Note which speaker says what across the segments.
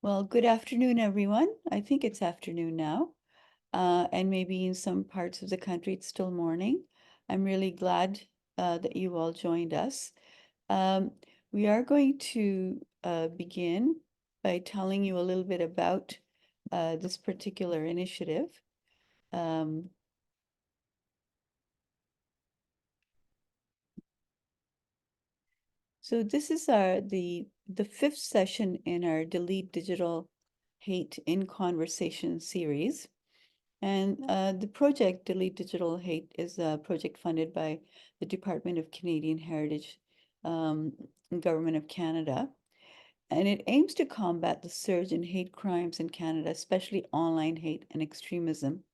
Speaker 1: Well, good afternoon, everyone. I think it's afternoon now, and maybe in some parts of the country it's still morning. I'm really glad that you all joined us. Um, we are going to begin by telling you a little bit about this particular initiative. Um, so this is the fifth session in our Delete Digital Hate in Conversation series. And the project Delete Digital Hate is a project funded by the Department of Canadian Heritage, um, and Government of Canada. And it aims to combat the surge in hate crimes in Canada, especially online hate and extremism.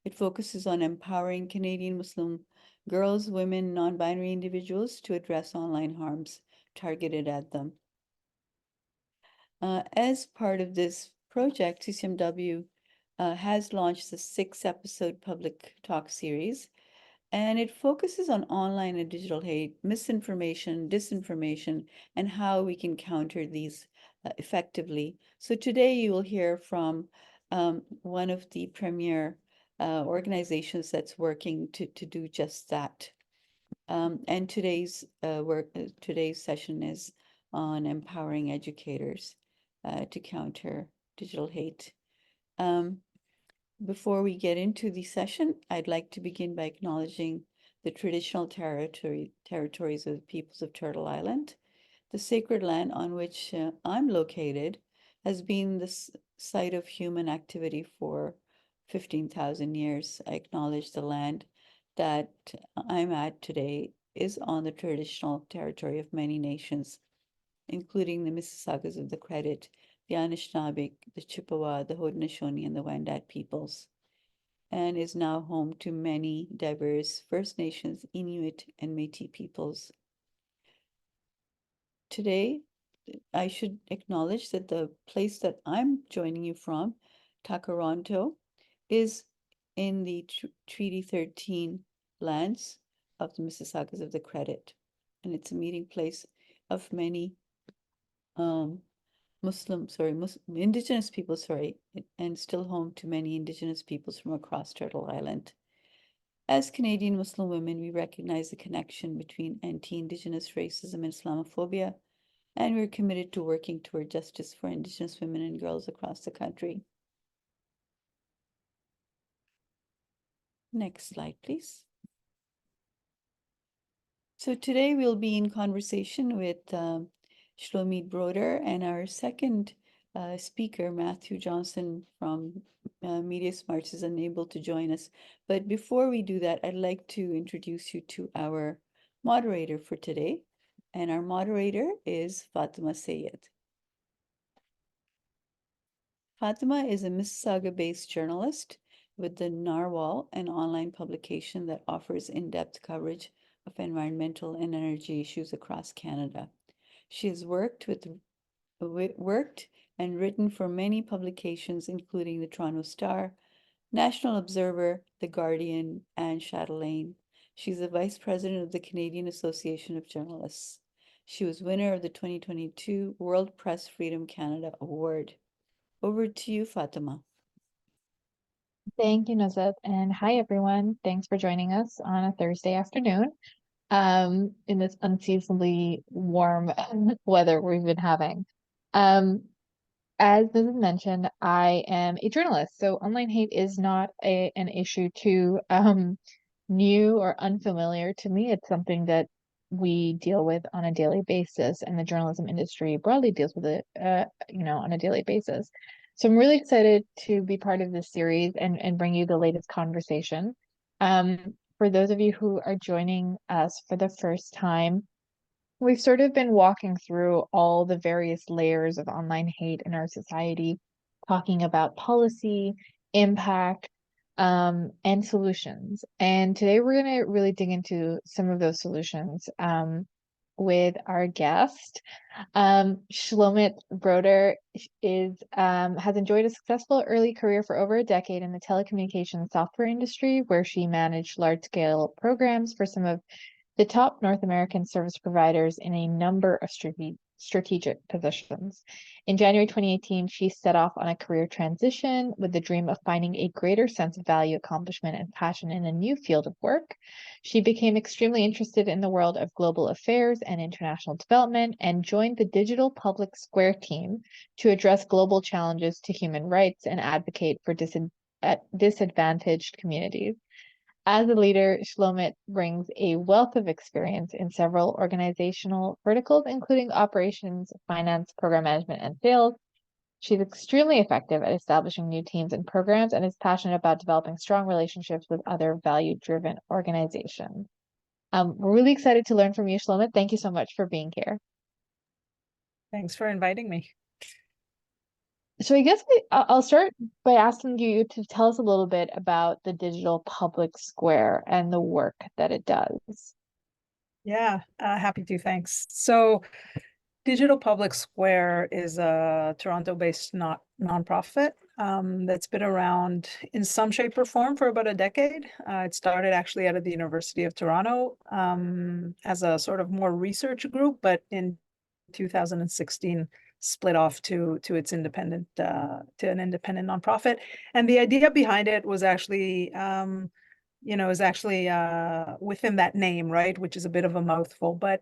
Speaker 1: It focuses on empowering Canadian Muslim girls, women, non-binary individuals to address online harms targeted at them. As part of this project, CCMW has launched the 6-episode public talk series, and it focuses on online and digital hate, misinformation, disinformation, and how we can counter these effectively. So today you will hear from one of the premier organizations that's working to do just that. And today's session is on empowering educators to counter digital hate. Um, Before we get into the session, I'd like to begin by acknowledging the traditional territories of the peoples of Turtle Island. The sacred land on which I'm located has been the site of human activity for 15,000 years. I acknowledge the land that I'm at today is on the traditional territory of many nations, including the Mississaugas of the Credit, the Anishinaabe, the Chippewa, the Haudenosaunee, and the Wendat peoples, and is now home to many diverse First Nations, Inuit, and Métis peoples. Today, I should acknowledge that the place that I'm joining you from, Takaronto, is in the Treaty 13 lands of the Mississaugas of the Credit, and it's a meeting place of many um, Indigenous people, and still home to many Indigenous peoples from across Turtle Island. As Canadian Muslim women, we recognize the connection between anti-Indigenous racism and Islamophobia, and we're committed to working toward justice for Indigenous women and girls across the country. Next slide, please. So today we'll be in conversation with Shlomit Broder and our second speaker, Matthew Johnson from Media Smarts, is unable to join us. But before we do that, I'd like to introduce you to our moderator for today. And our moderator is Fatima Sayed. Fatima is a Mississauga-based journalist with the Narwhal, an online publication that offers in-depth coverage of environmental and energy issues across Canada. She has worked and written for many publications, including the Toronto Star, National Observer, The Guardian, and Chatelaine. She's the Vice President of the Canadian Association of Journalists. She was winner of the 2022 World Press Freedom Canada Award. Over to you, Fatima.
Speaker 2: Thank you, Nazat, and hi everyone. Thanks for joining us on a Thursday afternoon in this unseasonably warm weather we've been having. Um, as Nazat mentioned, I am a journalist, so online hate is not an issue too new or unfamiliar to me. It's something that we deal with on a daily basis, and the journalism industry broadly deals with it, on a daily basis. So I'm really excited to be part of this series and bring you the latest conversation. For those of you who are joining us for the first time, we've sort of been walking through all the various layers of online hate in our society, talking about policy, impact, and solutions. And today we're going to really dig into some of those solutions with our guest. Shlomit Broder has enjoyed a successful early career for over a decade in the telecommunications software industry, where she managed large-scale programs for some of the top North American service providers in a number of strategic positions. In January 2018, she set off on a career transition with the dream of finding a greater sense of value, accomplishment, and passion in a new field of work. She became extremely interested in the world of global affairs and international development and joined the Digital Public Square team to address global challenges to human rights and advocate for disadvantaged communities. As a leader, Shlomit brings a wealth of experience in several organizational verticals, including operations, finance, program management, and sales. She's extremely effective at establishing new teams and programs and is passionate about developing strong relationships with other value-driven organizations. We're really excited to learn from you, Shlomit. Thank you so much for being here.
Speaker 3: Thanks for inviting me.
Speaker 2: So I guess I'll start by asking you to tell us a little bit about the Digital Public Square and the work that it does.
Speaker 3: Yeah, happy to, thanks. So Digital Public Square is a Toronto-based nonprofit that's been around in some shape or form for about a decade. It started actually out of the University of Toronto as a sort of more research group, but in 2016 split off to its independent to an independent nonprofit. And the idea behind it was actually within that name, right, which is a bit of a mouthful, but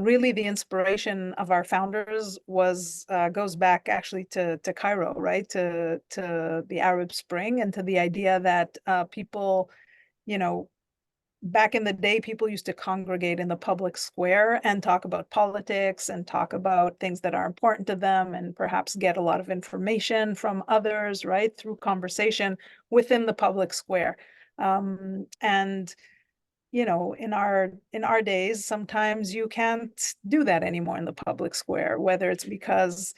Speaker 3: really the inspiration of our founders was goes back actually to Cairo, right, to the Arab Spring, and to the idea that people, back in the day, people used to congregate in the public square and talk about politics and talk about things that are important to them, and perhaps get a lot of information from others, right, through conversation within the public square. And in our days, sometimes you can't do that anymore in the public square, whether it's because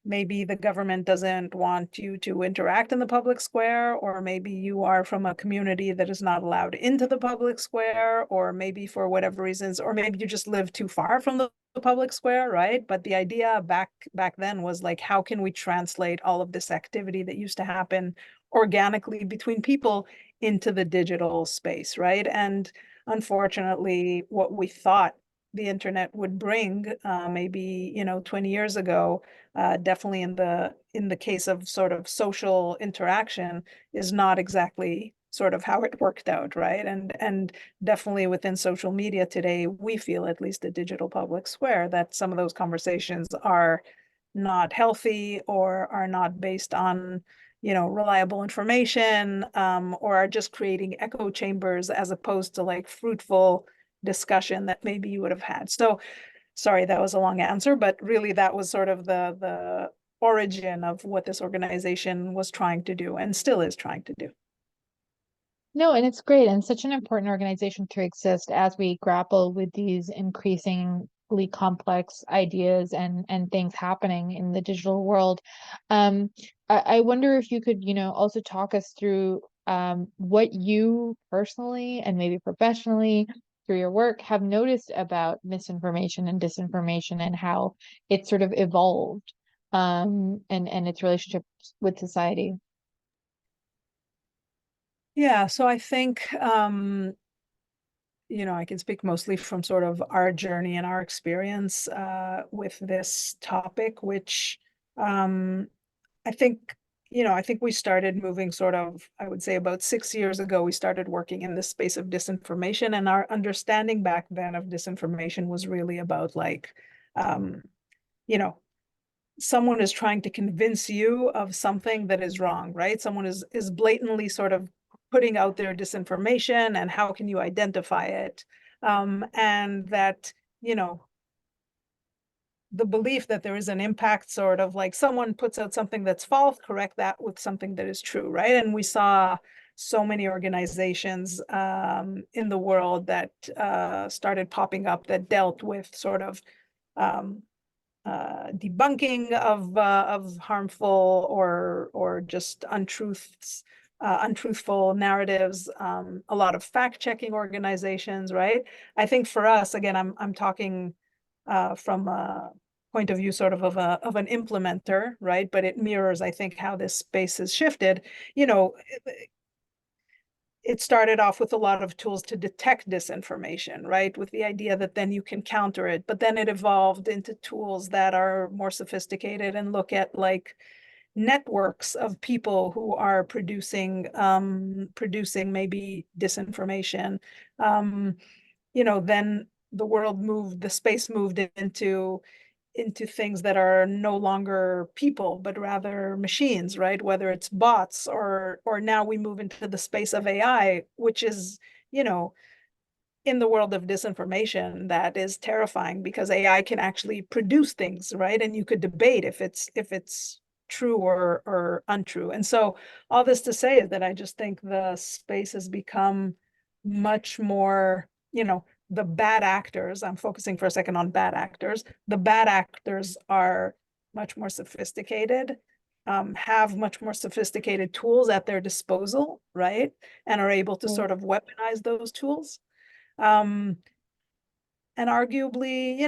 Speaker 3: maybe the government doesn't want you to interact in the public square, or maybe you are from a community that is not allowed into the public square, or maybe for whatever reasons, or maybe you just live too far from the public square, right? But the idea back then was like, how can we translate all of this activity that used to happen organically between people into the digital space, right? And unfortunately, what we thought the internet would bring maybe 20 years ago, definitely in the case of sort of social interaction, is not exactly sort of how it worked out, right? And definitely within social media today, we feel, at least at Digital Public Square, that some of those conversations are not healthy, or are not based on reliable information, or are just creating echo chambers as opposed to like fruitful discussion that maybe you would have had. So sorry, that was a long answer, but really that was sort of the origin of what this organization was trying to do, and still is trying to do.
Speaker 2: No, and it's great, and such an important organization to exist as we grapple with these increasingly complex ideas and things happening in the digital world. I wonder if you could, also talk us through what you personally and maybe professionally through your work have noticed about misinformation and disinformation, and how it sort of evolved and its relationship with society.
Speaker 3: Yeah, so I think I can speak mostly from sort of our journey and our experience with this topic, which I think we started moving sort of, I would say about 6 years ago, we started working in this space of disinformation, and our understanding back then of disinformation was really about like, someone is trying to convince you of something that is wrong, right? Someone is blatantly sort of putting out their disinformation, and how can you identify it? And that, the belief that there is an impact, sort of like someone puts out something that's false, correct that with something that is true, right? And we saw so many organizations in the world that started popping up that dealt with sort of debunking of harmful or just untruthful narratives, a lot of fact-checking organizations, right? I think for us, again, I'm talking from a point of view sort of an implementer, right? But it mirrors, I think, how this space has shifted. it started off with a lot of tools to detect disinformation, right? With the idea that then you can counter it, but then it evolved into tools that are more sophisticated and look at like networks of people who are producing maybe disinformation. Then the space moved into things that are no longer people, but rather machines, right? Whether it's bots or now we move into the space of AI, which is, in the world of disinformation, that is terrifying because AI can actually produce things, right? And you could debate if it's true or untrue. And so all this to say is that I just think the space has become much more, the bad actors, I'm focusing for a second on bad actors. The bad actors are much more sophisticated, have much more sophisticated tools at their disposal, right? And are able to sort of weaponize those tools. And arguably,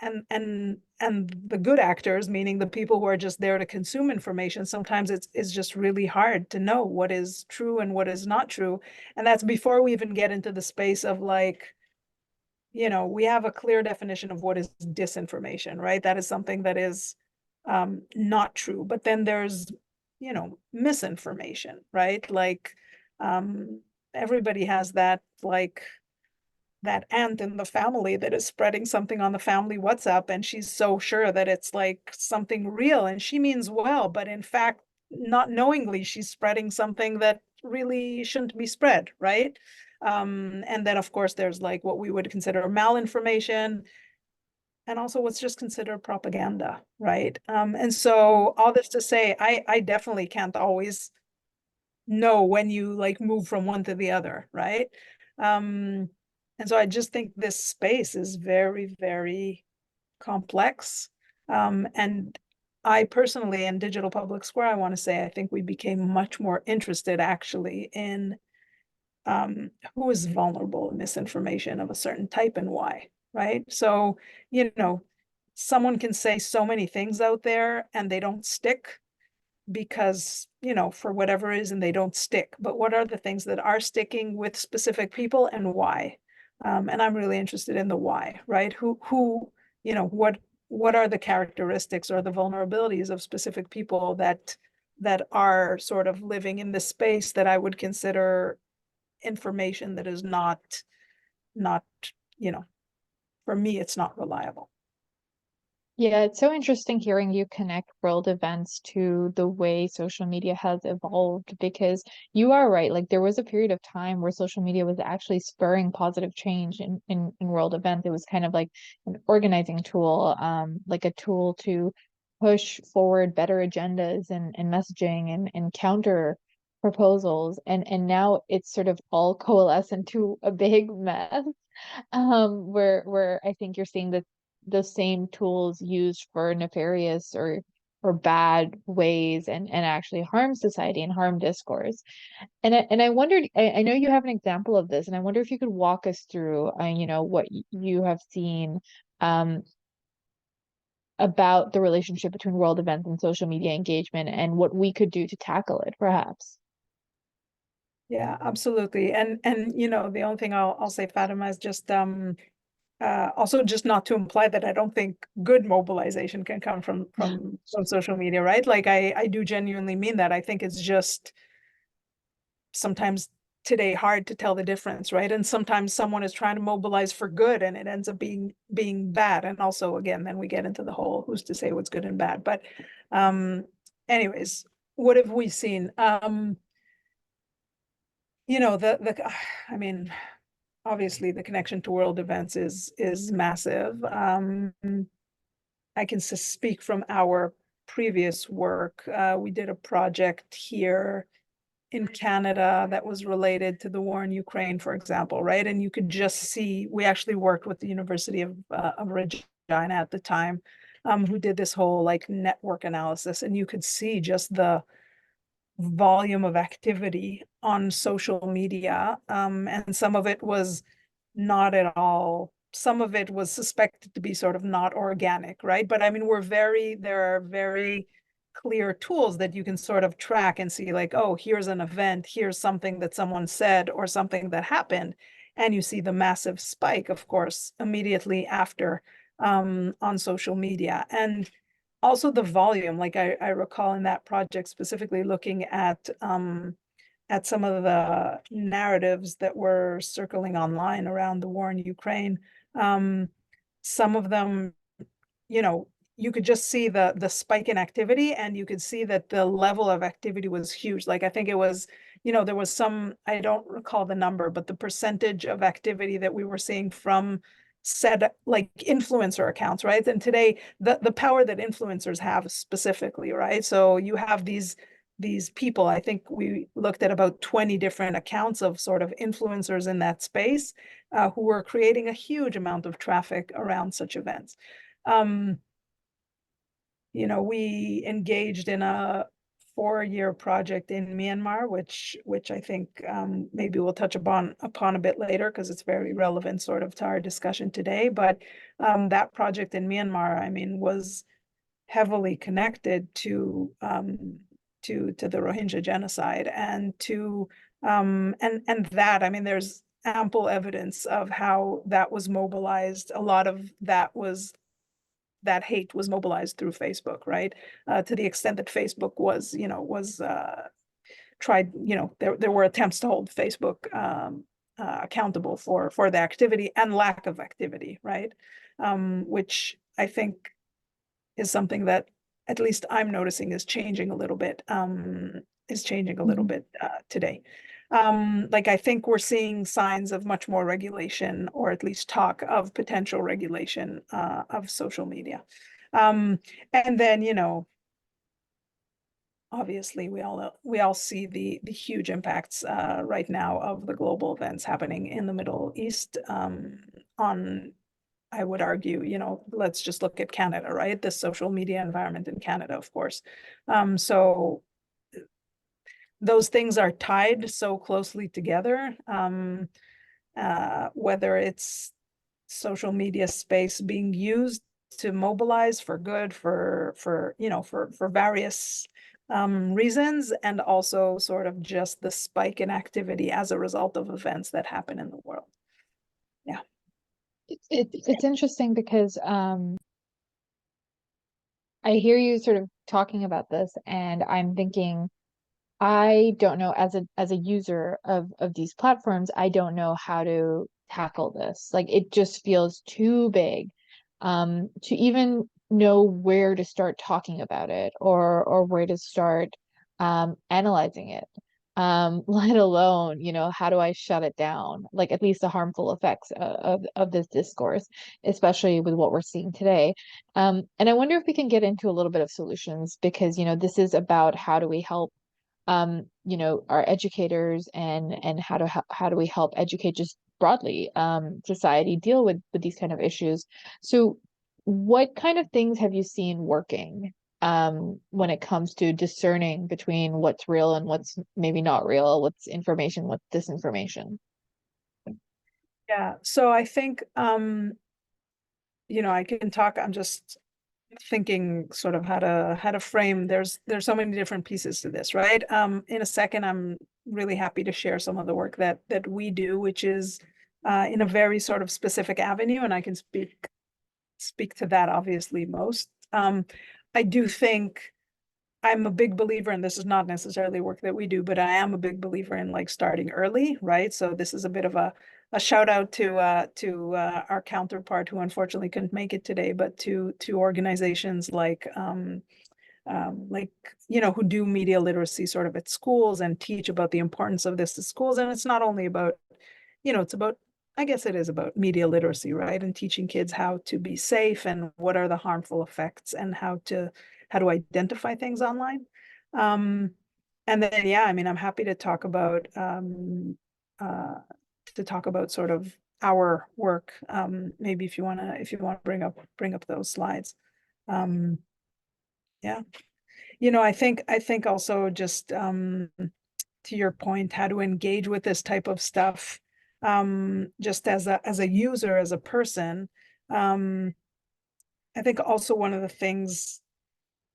Speaker 3: and the good actors, meaning the people who are just there to consume information, sometimes it's just really hard to know what is true and what is not true. And that's before we even get into the space of like, we have a clear definition of what is disinformation, right? That is something that is not true. But then there's, misinformation, right? Like everybody has that, like, that aunt in the family that is spreading something on the family WhatsApp, and she's so sure that it's like something real and she means well, but in fact, not knowingly, she's spreading something that really shouldn't be spread, right? And then of course there's like what we would consider malinformation, and also what's just considered propaganda, right? And so all this to say, I definitely can't always know when you like move from one to the other, right? And so I just think this space is very, very complex. And I personally, in Digital Public Square, I want to say, I think we became much more interested actually in who is vulnerable to misinformation of a certain type and why, right? So, someone can say so many things out there and they don't stick because, for whatever reason, they don't stick. But what are the things that are sticking with specific people and why? And I'm really interested in the why, right? What are the characteristics or the vulnerabilities of specific people that are sort of living in this space that I would consider information that is not, for me, it's not reliable.
Speaker 2: Yeah, it's so interesting hearing you connect world events to the way social media has evolved because you are right. Like there was a period of time where social media was actually spurring positive change in world events. It was kind of like an organizing tool, like a tool to push forward better agendas and messaging and counter proposals. And now it's sort of all coalesced into a big mess. Where I think you're seeing that the same tools used for nefarious or bad ways and actually harm society and harm discourse. And I wondered, I know you have an example of this, and I wonder if you could walk us through, what you have seen about the relationship between world events and social media engagement and what we could do to tackle it, perhaps.
Speaker 3: Yeah, absolutely. And the only thing I'll say, Fatima, is just also just not to imply that I don't think good mobilization can come from social media, right? Like I do genuinely mean that. I think it's just sometimes today hard to tell the difference, right? And sometimes someone is trying to mobilize for good and it ends up being bad. And also, again, then we get into the whole who's to say what's good and bad. But anyways, what have we seen? I mean, obviously the connection to world events is massive. I can speak from our previous work. We did a project here in Canada that was related to the war in Ukraine, for example, right? And you could just see, we actually worked with the University of Regina at the time, who did this whole like network analysis, and you could see just the volume of activity on social media. And some of it was not at all, some of it was suspected to be sort of not organic, right? But I mean, there are very clear tools that you can sort of track and see like, oh, here's an event, here's something that someone said or something that happened. And you see the massive spike, of course, immediately after on social media. And also the volume, like I recall in that project specifically looking at some of the narratives that were circling online around the war in Ukraine. Some of them, you know, you could just see the spike in activity, and you could see that the level of activity was huge. Like I think it was, you know, there was some, I don't recall the number, but the percentage of activity that we were seeing from said like influencer accounts, right? And today the power that influencers have specifically, right? So you have these people, I think we looked at about 20 different accounts of sort of influencers in that space who were creating a huge amount of traffic around such events. You know, we engaged in a 4-year project in Myanmar, which I think maybe we'll touch upon a bit later because it's very relevant sort of to our discussion today. But that project in Myanmar, I mean, was heavily connected to the Rohingya genocide and to and that, I mean, there's ample evidence of how that was mobilized. A lot of that hate was mobilized through Facebook, right? To the extent that Facebook was, you know, tried, you know, there were attempts to hold Facebook accountable for the activity and lack of activity, right? Which I think is something that at least I'm noticing is changing a little bit, today. Like I think we're seeing signs of much more regulation, or at least talk of potential regulation of social media. And then, you know, obviously we all see the huge impacts right now of the global events happening in the Middle East on, I would argue, you know, let's just look at Canada, right? The social media environment in Canada, of course. So those things are tied so closely together, whether it's social media space being used to mobilize for good, for you know, for various reasons, and also sort of just the spike in activity as a result of events that happen in the world. Yeah.
Speaker 2: It's interesting because I hear you sort of talking about this, and I'm thinking, I don't know, as a user of these platforms, I don't know how to tackle this. Like it just feels too big to even know where to start talking about it, or where to start analyzing it. Let alone, you know, how do I shut it down? Like at least the harmful effects of this discourse, especially with what we're seeing today. And I wonder if we can get into a little bit of solutions, because, you know, this is about how do we help you know, our educators, and how do we help educate just broadly society deal with these kind of issues. So what kind of things have you seen working when it comes to discerning between what's real and what's maybe not real, what's information, what's disinformation?
Speaker 3: Yeah, so I think you know, I can talk, I'm just thinking sort of how to frame, there's so many different pieces to this, right? In a second, I'm really happy to share some of the work that we do, which is in a very sort of specific avenue, and I can speak to that obviously most. I do think I'm a big believer, and this is not necessarily work that we do, but I am a big believer in like starting early, right? So this is a bit of a shout out to our counterpart who unfortunately couldn't make it today, but to organizations like you know, who do media literacy sort of at schools and teach about the importance of this at schools. And it's not only about, you know, it's about, I guess it is about media literacy, right? And teaching kids how to be safe and what are the harmful effects and how to identify things online. And then, yeah, I mean, I'm happy to talk about sort of our work. Maybe if you wanna bring up those slides. Yeah, you know, I think also just to your point, how to engage with this type of stuff, just as a user, as a person. I think also one of the things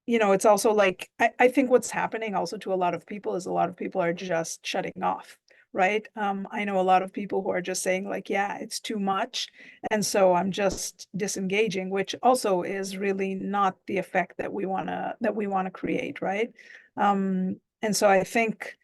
Speaker 3: you know, it's also like, I think what's happening also to a lot of people is a lot of people are just shutting off, right? I know a lot of people who are just saying like, yeah, it's too much. And so I'm just disengaging, which also is really not the effect that we wanna create, right? And so I think,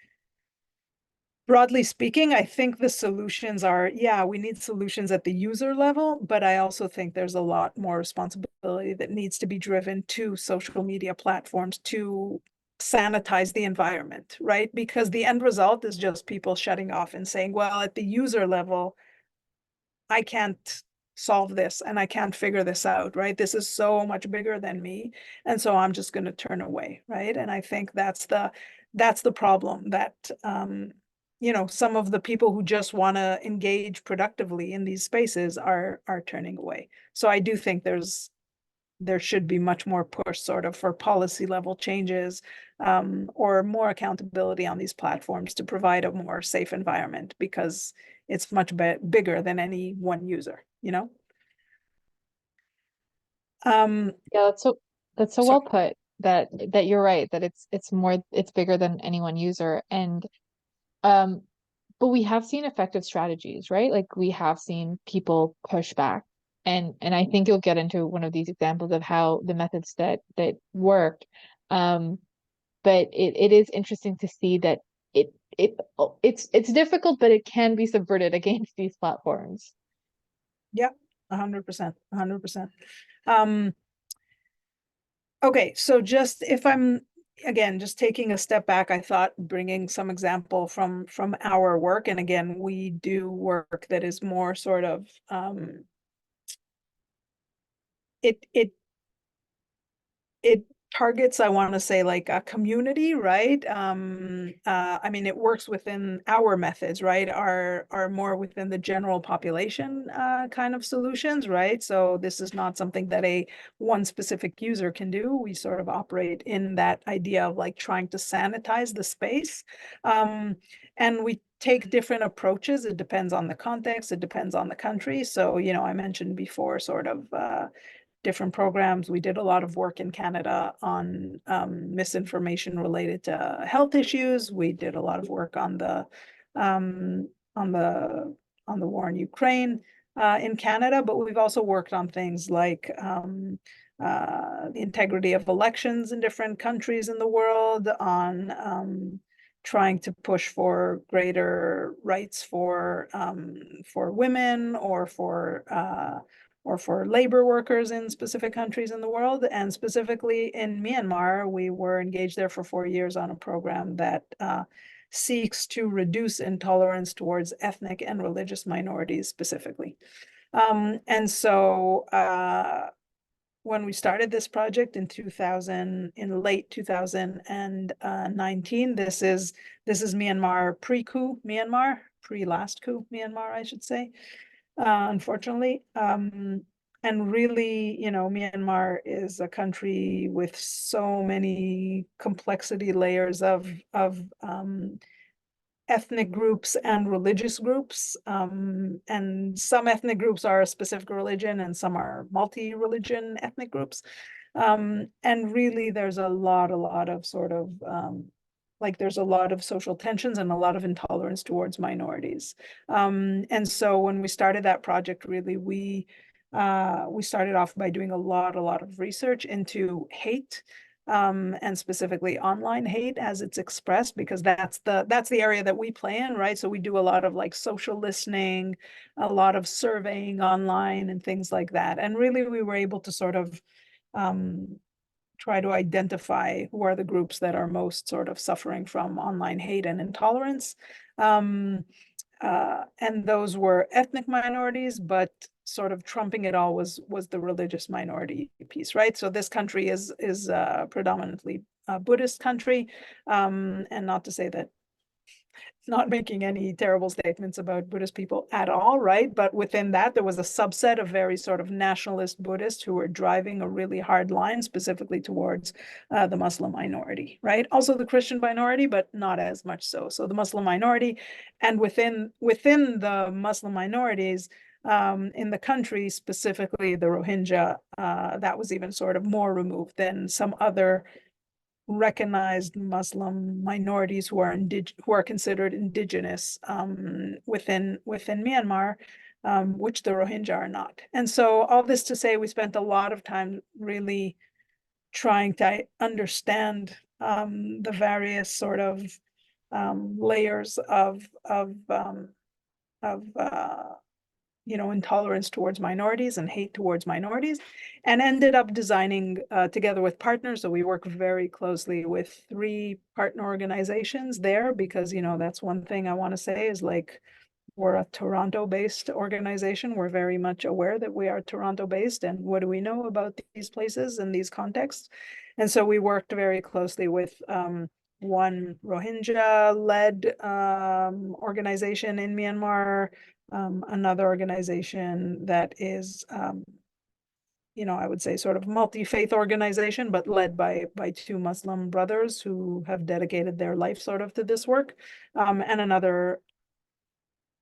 Speaker 3: broadly speaking, I think the solutions are, yeah, we need solutions at the user level, but I also think there's a lot more responsibility that needs to be driven to social media platforms to sanitize the environment, right? Because the end result is just people shutting off and saying, well, at the user level, I can't solve this and I can't figure this out, right? This is so much bigger than me. And so I'm just going to turn away, right? And I think that's the problem that you know, some of the people who just want to engage productively in these spaces are turning away. So I do think there should be much more push sort of for policy level changes, or more accountability on these platforms to provide a more safe environment, because it's much bigger than any one user, you know?
Speaker 2: Yeah, that's so
Speaker 3: So
Speaker 2: well put, that you're right, that it's bigger than any one user. And um but we have seen effective strategies, right? Like we have seen people push back. And I think you'll get into one of these examples of how the methods that worked. Um, but it is interesting to see that it's difficult, but it can be subverted against these platforms.
Speaker 3: yeah, 100%, 100%. Um, okay, so just if I'm, again, just taking a step back, I thought bringing some example from our work, and again, we do work that is more sort of it it it targets, I want to say, like a community, right? I mean, it works within our methods, right? Are more within the general population kind of solutions, right? So this is not something that a one specific user can do. We sort of operate in that idea of like trying to sanitize the space. And we take different approaches. It depends on the context, it depends on the country. So, you know, I mentioned before sort of different programs. We did a lot of work in Canada on misinformation related to health issues. We did a lot of work on the um, on the on the war in Ukraine in Canada, but we've also worked on things like the integrity of elections in different countries in the world, on trying to push for greater rights for women, or for labor workers in specific countries in the world. And specifically in Myanmar, we were engaged there for 4 years on a program that seeks to reduce intolerance towards ethnic and religious minorities specifically. And so when we started this project in late 2019, this is Myanmar pre-coup Myanmar, pre-last coup Myanmar, I should say. Unfortunately. And really, you know, Myanmar is a country with so many complexity layers of ethnic groups and religious groups. And some ethnic groups are a specific religion and some are multi-religion ethnic groups. And really there's a lot of sort of like there's a lot of social tensions and a lot of intolerance towards minorities. And so when we started that project, really we started off by doing a lot of research into hate, and specifically online hate as it's expressed, because that's the area that we play in, right? So we do a lot of like social listening, a lot of surveying online and things like that. And really we were able to sort of try to identify who are the groups that are most sort of suffering from online hate and intolerance. And those were ethnic minorities, but sort of trumping it all was the religious minority piece, right? So this country is predominantly a Buddhist country, and not to say that, not making any terrible statements about Buddhist people at all, right? But within that, there was a subset of very sort of nationalist Buddhists who were driving a really hard line specifically towards the Muslim minority, right? Also the Christian minority, but not as much so. So the Muslim minority, and within the Muslim minorities, in the country, specifically the Rohingya, that was even sort of more removed than some other recognized Muslim minorities who are considered indigenous within Myanmar, which the Rohingya are not. And so all this to say, we spent a lot of time really trying to understand the various sort of layers of intolerance towards minorities and hate towards minorities, and ended up designing together with partners. So we work very closely with 3 partner organizations there, because, that's one thing I want to say is, like, we're a Toronto-based organization. We're very much aware that we are Toronto-based, and what do we know about these places and these contexts? And so we worked very closely with one Rohingya-led organization in Myanmar, another organization that is, I would say sort of multi-faith organization, but led by 2 Muslim brothers who have dedicated their life sort of to this work, and another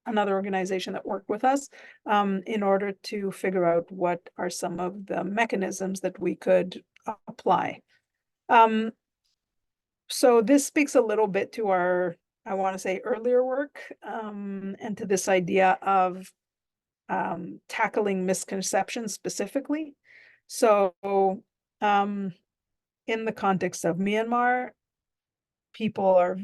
Speaker 3: organization that worked with us in order to figure out what are some of the mechanisms that we could apply. So this speaks a little bit to our, I want to say, earlier work, and to this idea of tackling misconceptions specifically. So in the context of Myanmar, people are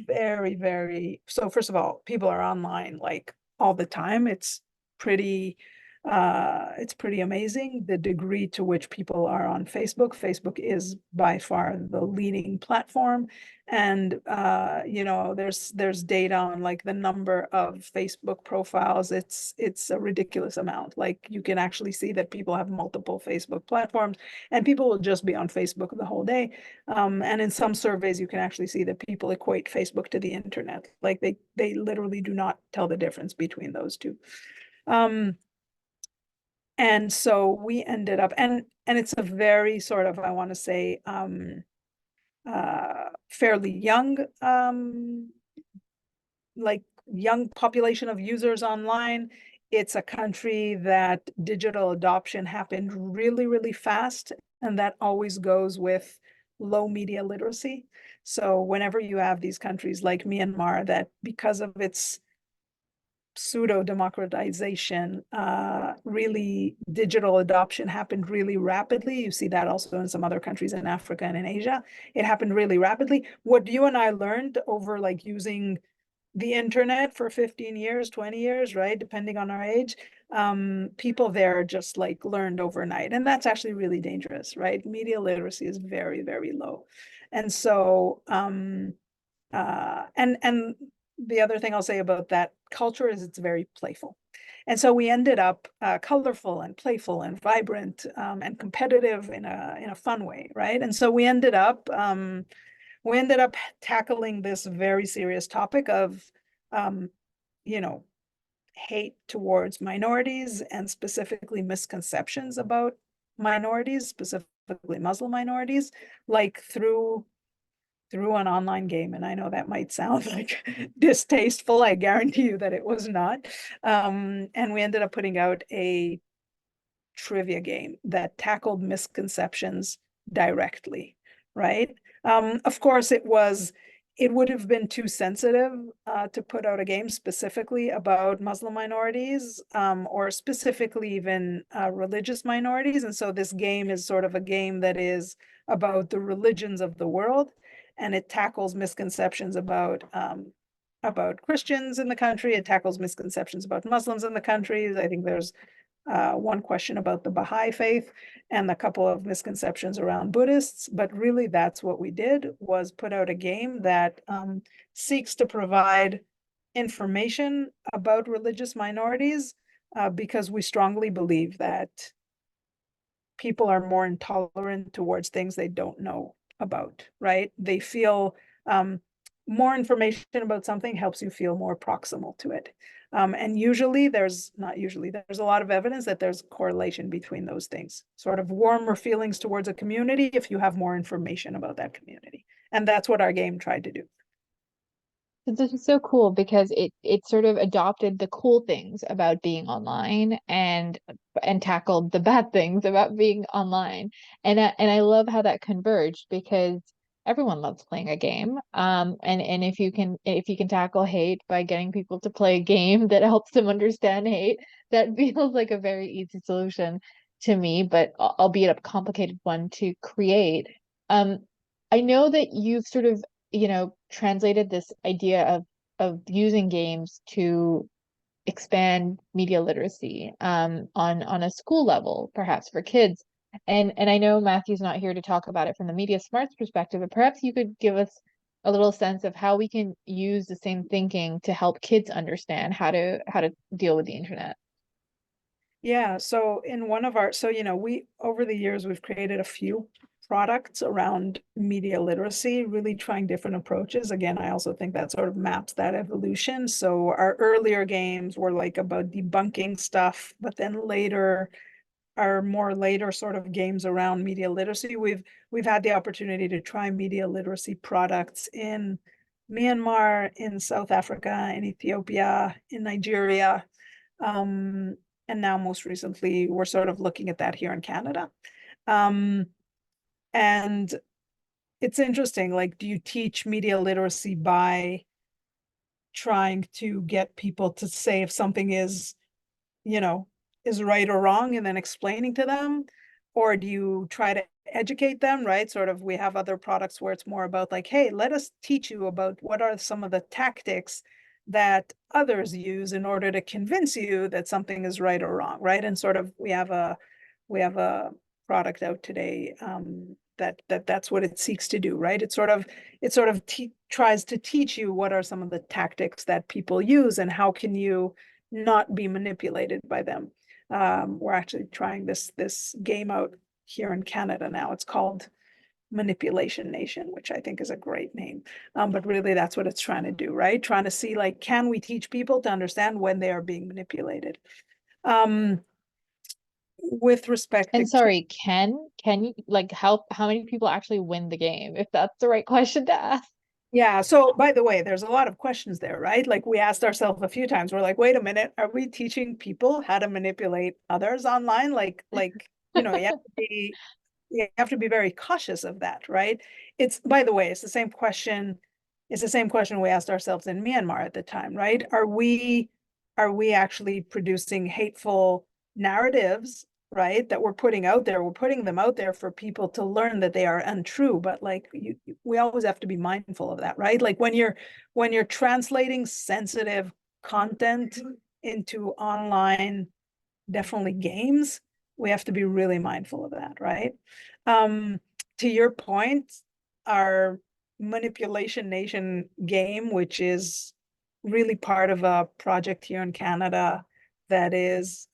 Speaker 3: so first of all, people are online like all the time. It's pretty amazing the degree to which people are on Facebook. Facebook is by far the leading platform. And, there's data on like the number of Facebook profiles. It's a ridiculous amount. Like, you can actually see that people have multiple Facebook platforms, and people will just be on Facebook the whole day. And in some surveys, you can actually see that people equate Facebook to the internet. Like, they literally do not tell the difference between those two. And so we ended up, and it's a very sort of, I want to say, fairly young, like young population of users online. It's a country that digital adoption happened really, really fast, and that always goes with low media literacy. So whenever you have these countries like Myanmar, that because of its pseudo-democratization, really digital adoption happened really rapidly. You see that also in some other countries in Africa and in Asia. It happened really rapidly. What you and I learned over like using the internet for 15 years, 20 years, right? Depending on our age, people there just like learned overnight. And that's actually really dangerous, right? Media literacy is very, very low. And so, and the other thing I'll say about that culture is it's very playful. And so we ended up colorful and playful and vibrant and competitive in a fun way, right? And so we ended up tackling this very serious topic of, hate towards minorities, and specifically misconceptions about minorities, specifically Muslim minorities, like through an online game. And I know that might sound like distasteful. I guarantee you that it was not. And we ended up putting out a trivia game that tackled misconceptions directly, right? Of course, it would have been too sensitive to put out a game specifically about Muslim minorities, or specifically even religious minorities. And so this game is sort of a game that is about the religions of the world, and it tackles misconceptions about Christians in the country. It tackles misconceptions about Muslims in the country. I think there's one question about the Baha'i faith and a couple of misconceptions around Buddhists. But really, that's what we did, was put out a game that seeks to provide information about religious minorities, because we strongly believe that people are more intolerant towards things they don't know about, right? They feel more information about something helps you feel more proximal to it. And usually there's a lot of evidence that there's a correlation between those things, sort of warmer feelings towards a community if you have more information about that community. And that's what our game tried to do.
Speaker 2: This is so cool because it sort of adopted the cool things about being online and tackled the bad things about being online. And I love how that converged because everyone loves playing a game. And if you can tackle hate by getting people to play a game that helps them understand hate, that feels like a very easy solution to me, but albeit a complicated one to create. Um, I know that you've sort of translated this idea of using games to expand media literacy on a school level, perhaps for kids. And I know Matthew's not here to talk about it from the Media Smarts perspective, but perhaps you could give us a little sense of how we can use the same thinking to help kids understand how to deal with the internet.
Speaker 3: Yeah, so in one of our, so we over the years we've created a few products around media literacy, really trying different approaches. Again, I also think that sort of maps that evolution. So our earlier games were like about debunking stuff, but then later, our more later sort of games around media literacy, we've had the opportunity to try media literacy products in Myanmar, in South Africa, in Ethiopia, in Nigeria. And now most recently, we're sort of looking at that here in Canada. And it's interesting, like, do you teach media literacy by trying to get people to say if something is, is right or wrong and then explaining to them? Or do you try to educate them, right? Sort of, we have other products where it's more about like, hey, let us teach you about what are some of the tactics that others use in order to convince you that something is right or wrong, right? And sort of, we have a product out today that's what it seeks to do, right? It sort of tries to teach you what are some of the tactics that people use and how can you not be manipulated by them. We're actually trying this game out here in Canada now. It's called Manipulation Nation, which I think is a great name. But really that's what it's trying to do, right? Trying to see, like, can we teach people to understand when they are being manipulated? With respect to
Speaker 2: And sorry, can you like how many people actually win the game, if that's the right question to ask?
Speaker 3: yeah, so by the way, there's a lot of questions there, right? Like, we asked ourselves a few times, we're like, wait a minute, are we teaching people how to manipulate others online? You have to be very cautious of that, right? It's, by the way, it's the same question we asked ourselves in Myanmar at the time, right? Are we actually producing hateful narratives, right, that we're putting out there? We're putting them out there for people to learn that they are untrue, but like, we always have to be mindful of that, right? Like, when you're translating sensitive content into online, definitely games, we have to be really mindful of that, right? To your point, our Manipulation Nation game, which is really part of a project here in Canada that is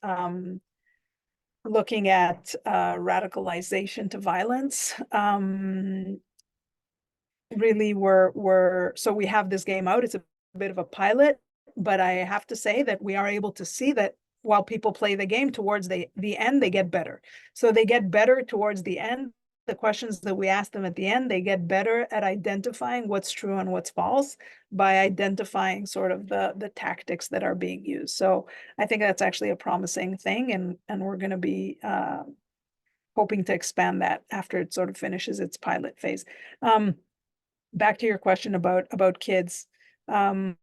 Speaker 3: looking at radicalization to violence. Really, so we have this game out. It's a bit of a pilot, but I have to say that we are able to see that while people play the game, towards the end, they get better. So they get better towards the end. The questions that we ask them at the end, they get better at identifying what's true and what's false by identifying sort of the tactics that are being used. So I think that's actually a promising thing, and we're going to be hoping to expand that after it sort of finishes its pilot phase. Back to your question about kids. In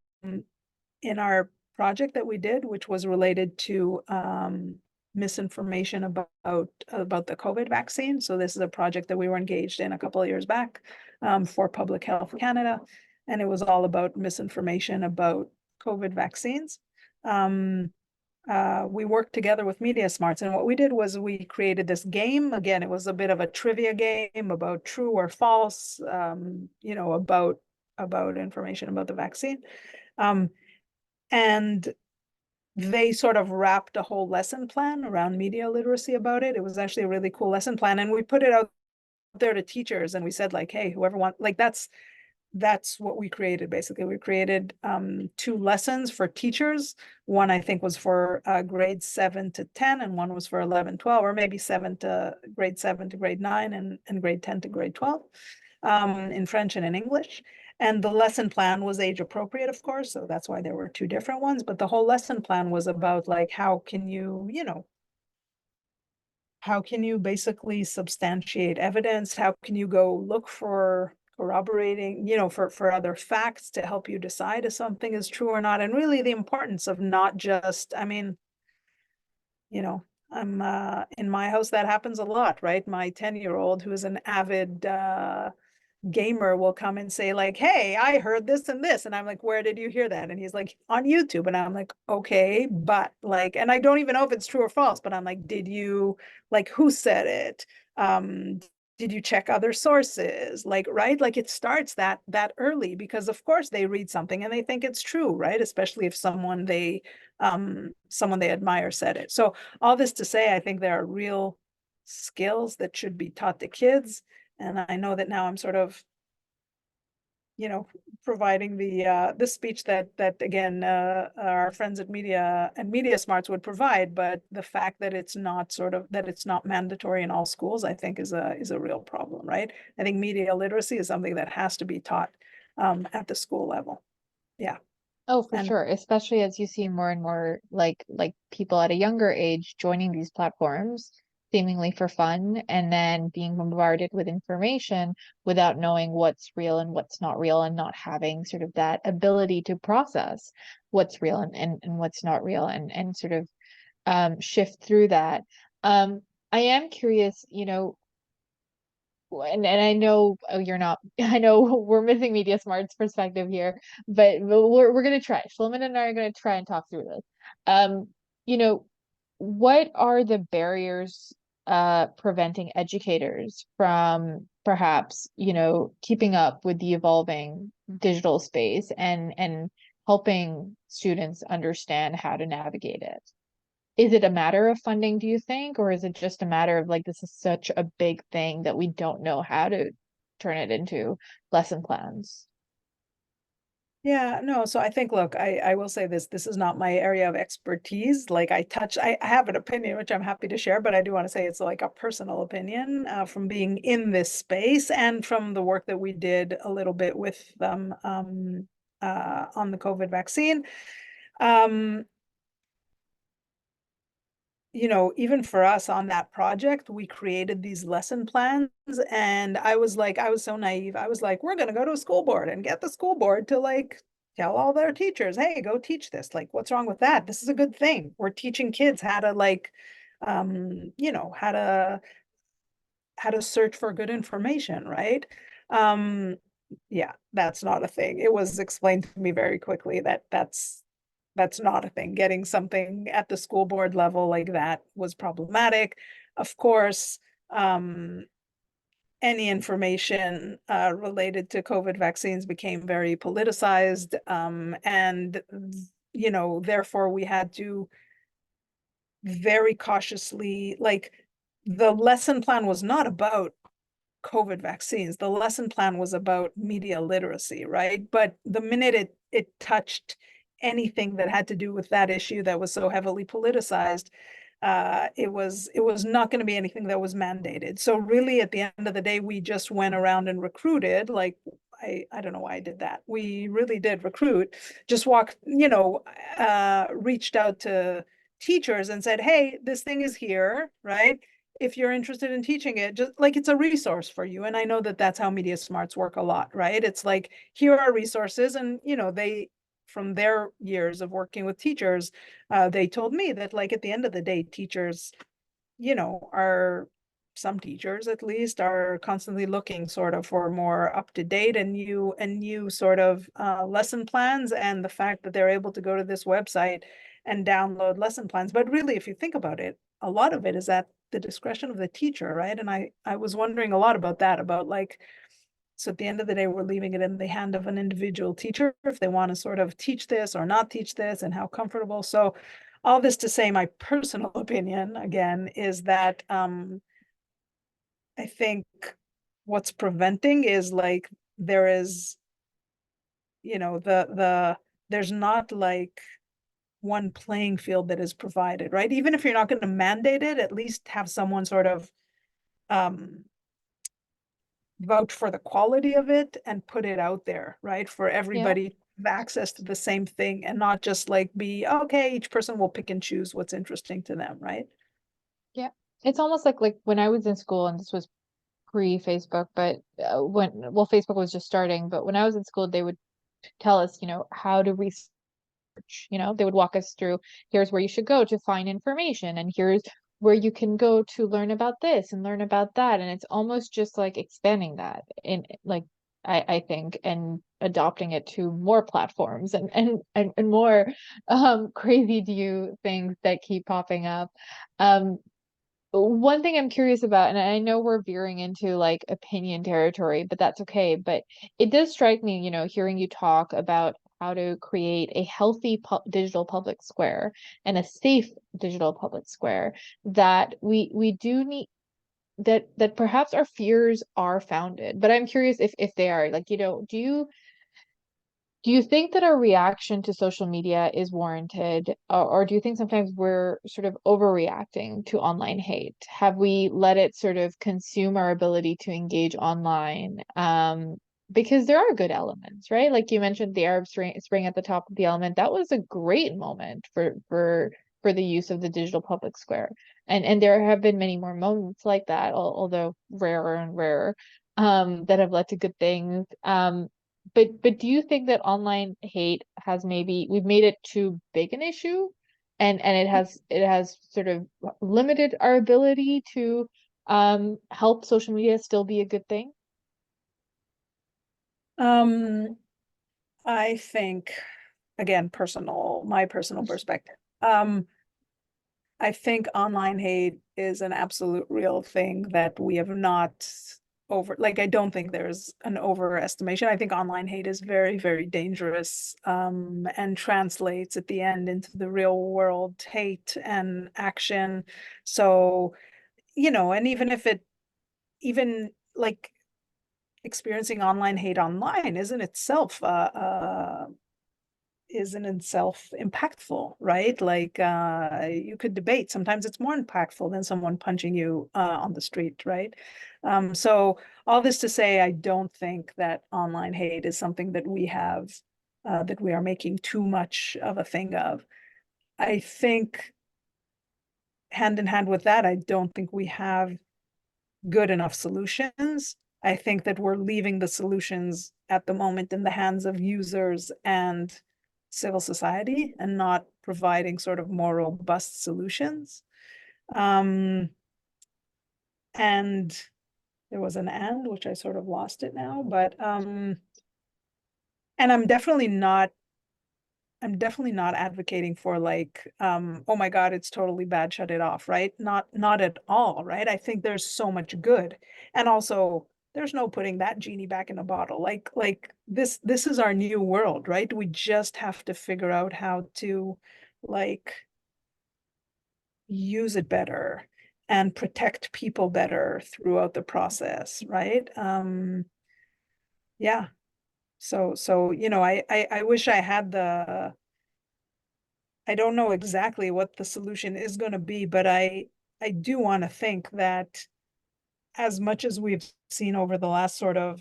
Speaker 3: our project that we did, which was related to misinformation about the COVID vaccine. So this is a project that we were engaged in a couple of years back for Public Health Canada, and it was all about misinformation about COVID vaccines. We worked together with Media Smarts, and what we did was we created this game. Again, it was a bit of a trivia game about true or false, about information about the vaccine. And they sort of wrapped a whole lesson plan around media literacy about it. It was actually a really cool lesson plan, and we put it out there to teachers, and we said, like, hey, whoever wants, like, that's what we created. Basically, we created 2 lessons for teachers. One, I think, was for grades 7 to 10, and one was for 11, 12, or maybe grade 7 to grade 9, and grade 10 to grade 12, in French and in English. And the lesson plan was age appropriate, of course, so that's why there were two different ones, but the whole lesson plan was about like, how can you, how can you basically substantiate evidence? How can you go look for corroborating, for other facts to help you decide if something is true or not? And really the importance of not just, I mean, I'm in my house, that happens a lot, right? My 10-year-old, who is an avid gamer, will come and say like, hey, I heard this and this, and I'm like, where did you hear that? And he's like, on YouTube. And I'm like, okay, but like, and I don't even know if it's true or false, but I'm like, did you, like, who said it? Did you check other sources? Like, right, like it starts that early, because of course they read something and they think it's true, right? Especially if someone they admire said it. So all this to say, I think there are real skills that should be taught to kids. And I know that now I'm sort of, providing the speech that again our friends at Media and Media Smarts would provide, but the fact that it's not mandatory in all schools, I think is a real problem, right? I think media literacy is something that has to be taught at the school level. Yeah.
Speaker 2: Oh, for
Speaker 3: And
Speaker 2: sure. Especially as you see more and more like people at a younger age joining these platforms seemingly for fun and then being bombarded with information without knowing what's real and what's not real, and not having sort of that ability to process what's real and what's not real, and sort of shift through that. I am curious, and I know you're not, I know we're missing Media Smart's perspective here, but we're gonna try. Shlomo and I are gonna try and talk through this. You know, what are the barriers preventing educators from perhaps, keeping up with the evolving digital space and helping students understand how to navigate it? Is it a matter of funding, do you think, or is it just a matter of like, this is such a big thing that we don't know how to turn it into lesson plans?
Speaker 3: yeah, no, so I think, look, I will say this is not my area of expertise. Like I have an opinion, which I'm happy to share, but I do want to say it's like a personal opinion from being in this space and from the work that we did a little bit with them on the COVID vaccine. Even for us on that project, we created these lesson plans, and I was so naive. I was like, we're going to go to a school board and get the school board to like tell all their teachers, hey, go teach this. Like, what's wrong with that? This is a good thing. We're teaching kids how to like, how to search for good information, right? Yeah, that's not a thing. It was explained to me very quickly that that's not a thing. Getting something at the school board level like that was problematic. Of course, any information related to COVID vaccines became very politicized, and therefore we had to very cautiously, like, the lesson plan was not about COVID vaccines. The lesson plan was about media literacy, right? But the minute it touched anything that had to do with that issue that was so heavily politicized, it was not going to be anything that was mandated. So really, at the end of the day, we just went around and recruited. Like, I don't know why I did that. We really did recruit. Just reached out to teachers and said, hey, this thing is here, right? If you're interested in teaching it, just like, it's a resource for you. And I know that that's how Media Smarts work a lot, right? It's like, here are resources, and they, from their years of working with teachers, they told me that, like, at the end of the day, teachers, some teachers at least are constantly looking sort of for more up to date and new sort of lesson plans, and the fact that they're able to go to this website and download lesson plans. But really, if you think about it, a lot of it is at the discretion of the teacher, right? And I was wondering a lot about that, about like, so at the end of the day, we're leaving it in the hand of an individual teacher if they want to sort of teach this or not teach this, and how comfortable. So all this to say, my personal opinion, again, is that I think what's preventing is like, there is, there's not like one playing field that is provided, right? Even if you're not going to mandate it, at least have someone sort of vouch for the quality of it and put it out there, right? For everybody to have access to the same thing and not just like be, okay, each person will pick and choose what's interesting to them, right?
Speaker 2: Yeah. It's almost like when I was in school, and this was pre-Facebook, but Facebook was just starting, but when I was in school, they would tell us, how to research. They would walk us through, here's where you should go to find information, and here's where you can go to learn about this and learn about that. And it's almost just like expanding that in like I think, and adopting it to more platforms and more crazy new things that keep popping up. One thing I'm curious about, and I know we're veering into like opinion territory, but that's okay. But it does strike me, hearing you talk about how to create a healthy digital public square and a safe digital public square, that we do need that perhaps our fears are founded. But I'm curious if they are, like, do you think that our reaction to social media is warranted, or do you think sometimes we're sort of overreacting to online hate? Have we let it sort of consume our ability to engage online? Because there are good elements, right? Like you mentioned, the Arab Spring at the top of the element. That was a great moment for the use of the digital public square, and there have been many more moments like that, although rarer and rarer, that have led to good things. But do you think that online hate has, maybe we've made it too big an issue, and it has sort of limited our ability to help social media still be a good thing?
Speaker 3: I think, again, my personal perspective. I think online hate is an absolute real thing that we have not I don't think there's an overestimation. I think online hate is very, very dangerous, and translates at the end into the real world hate and action. So, and even like experiencing online hate online isn't itself impactful, right? Like, you could debate. Sometimes it's more impactful than someone punching you on the street, right? So all this to say, I don't think that online hate is something that that we are making too much of a thing of. I think hand in hand with that, I don't think we have good enough solutions. I think that we're leaving the solutions at the moment in the hands of users and civil society, and not providing sort of more robust solutions. And there was an and, which I sort of lost it now, but and I'm definitely not advocating for like, oh my God, it's totally bad, shut it off, right? Not at all, right? I think there's so much good. And also, there's no putting that genie back in a bottle. Like this is our new world, right? We just have to figure out how to like use it better and protect people better throughout the process, right? Yeah. So I wish I had I don't know exactly what the solution is going to be, but I do want to think that as much as we've seen over the last sort of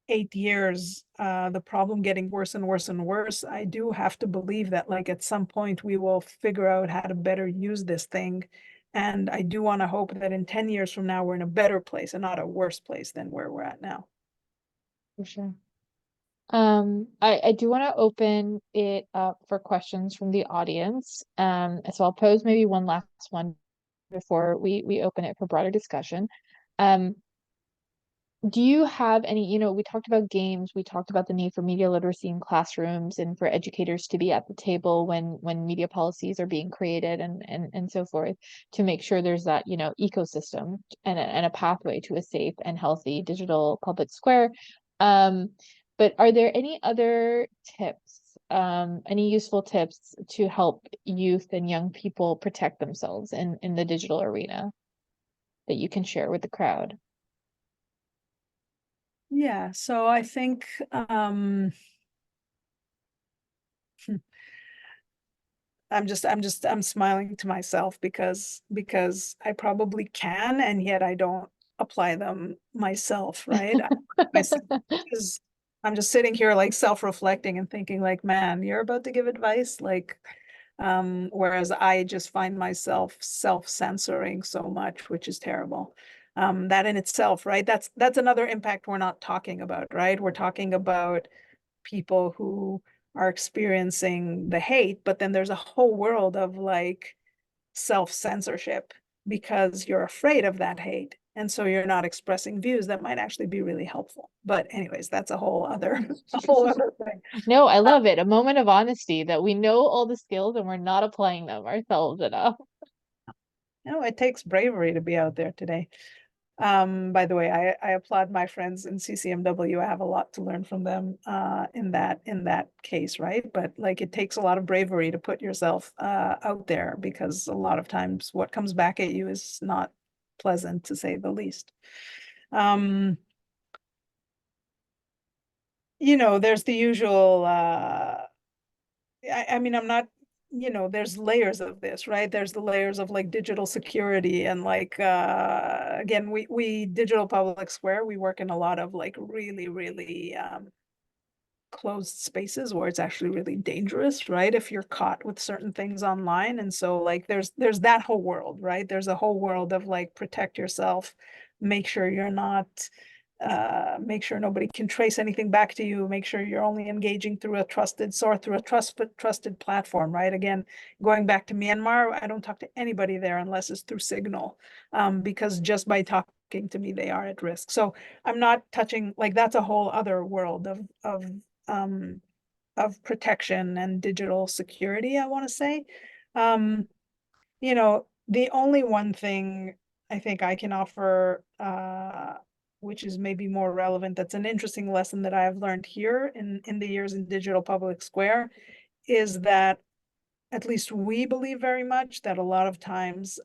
Speaker 3: 8 years, the problem getting worse and worse and worse, I do have to believe that like at some point we will figure out how to better use this thing. And I do want to hope that in 10 years from now, we're in a better place and not a worse place than where we're at now.
Speaker 2: For sure. I do want to open it up for questions from the audience. So I'll pose maybe one last one before we open it for broader discussion. Do you have any, we talked about games, we talked about the need for media literacy in classrooms and for educators to be at the table when media policies are being created and so forth, to make sure there's that, ecosystem and a pathway to a safe and healthy digital public square. But are there any other tips, any useful tips to help youth and young people protect themselves in the digital arena that you can share with the crowd?
Speaker 3: Yeah, so I think I'm smiling to myself because I probably can, and yet I don't apply them myself, right? Myself, because I'm just sitting here like self-reflecting and thinking like, man, you're about to give advice, like, whereas I just find myself self-censoring so much, which is terrible. That in itself, right? That's another impact we're not talking about, right? We're talking about people who are experiencing the hate, but then there's a whole world of like self-censorship because you're afraid of that hate. And so you're not expressing views that might actually be really helpful. But anyways, that's a whole other thing.
Speaker 2: No, I love it. A moment of honesty that we know all the skills and we're not applying them ourselves enough.
Speaker 3: It takes bravery to be out there today. By the way, I applaud my friends in CCMW. I have a lot to learn from them in that case, right? But like it takes a lot of bravery to put yourself out there, because a lot of times what comes back at you is not pleasant, to say the least. There's the usual I mean, I'm not, there's layers of this, right? There's the layers of like digital security and like, again, we Digital Public Square, we work in a lot of like really, really closed spaces where it's actually really dangerous, right? If you're caught with certain things online. And so like, there's that whole world, right? There's a whole world of like, protect yourself, make sure you're not make sure nobody can trace anything back to you, make sure you're only engaging through a trusted source, through a trusted platform, right? Again, going back to Myanmar, I don't talk to anybody there unless it's through Signal, because just by talking to me, they are at risk. So I'm not touching, like, that's a whole other world of protection and digital security, I want to say. The only one thing I think I can offer, which is maybe more relevant, that's an interesting lesson that I have learned here in the years in Digital Public Square, is that at least we believe very much that a lot of times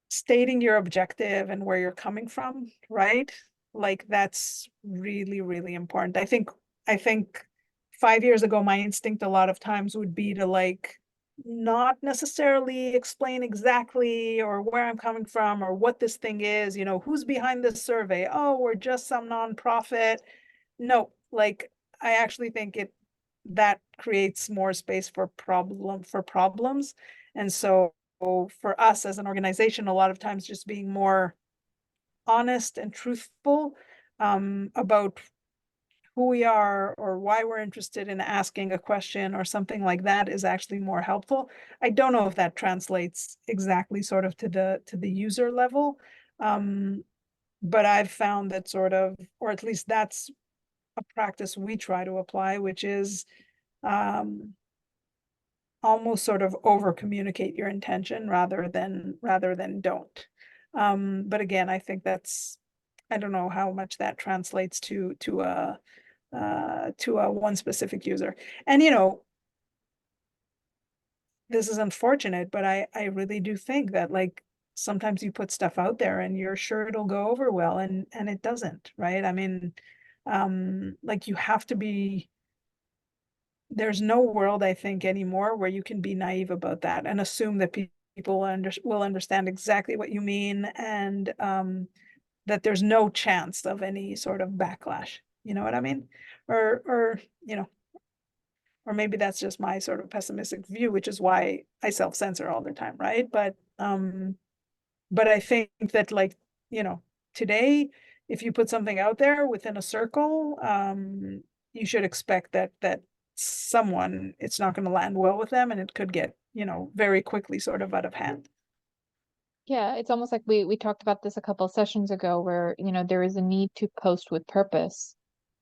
Speaker 3: stating your objective and where you're coming from, right? Like that's really, really important. I think 5 years ago, my instinct a lot of times would be to like not necessarily explain exactly or where I'm coming from or what this thing is, who's behind this survey. Oh, we're just some nonprofit. No, like I actually think that creates more space for problems. And so for us as an organization, a lot of times just being more honest and truthful about who we are or why we're interested in asking a question or something like that is actually more helpful. I don't know if that translates exactly sort of to the user level, but I've found that sort of, or at least that's a practice we try to apply, which is almost sort of over communicate your intention rather than don't. But again, I think I don't know how much that translates to a one specific user. And this is unfortunate, but I really do think that like sometimes you put stuff out there and you're sure it'll go over well and it doesn't, right? I mean, like you have to be, there's no world, I think, anymore where you can be naive about that and assume that people will understand exactly what you mean and that there's no chance of any sort of backlash. You know what I mean? Or maybe that's just my sort of pessimistic view, which is why I self-censor all the time, right? But I think that like, today, if you put something out there within a circle, you should expect that someone, it's not going to land well with them and it could get, very quickly sort of out of hand.
Speaker 2: Yeah, it's almost like we talked about this a couple of sessions ago where, there is a need to post with purpose.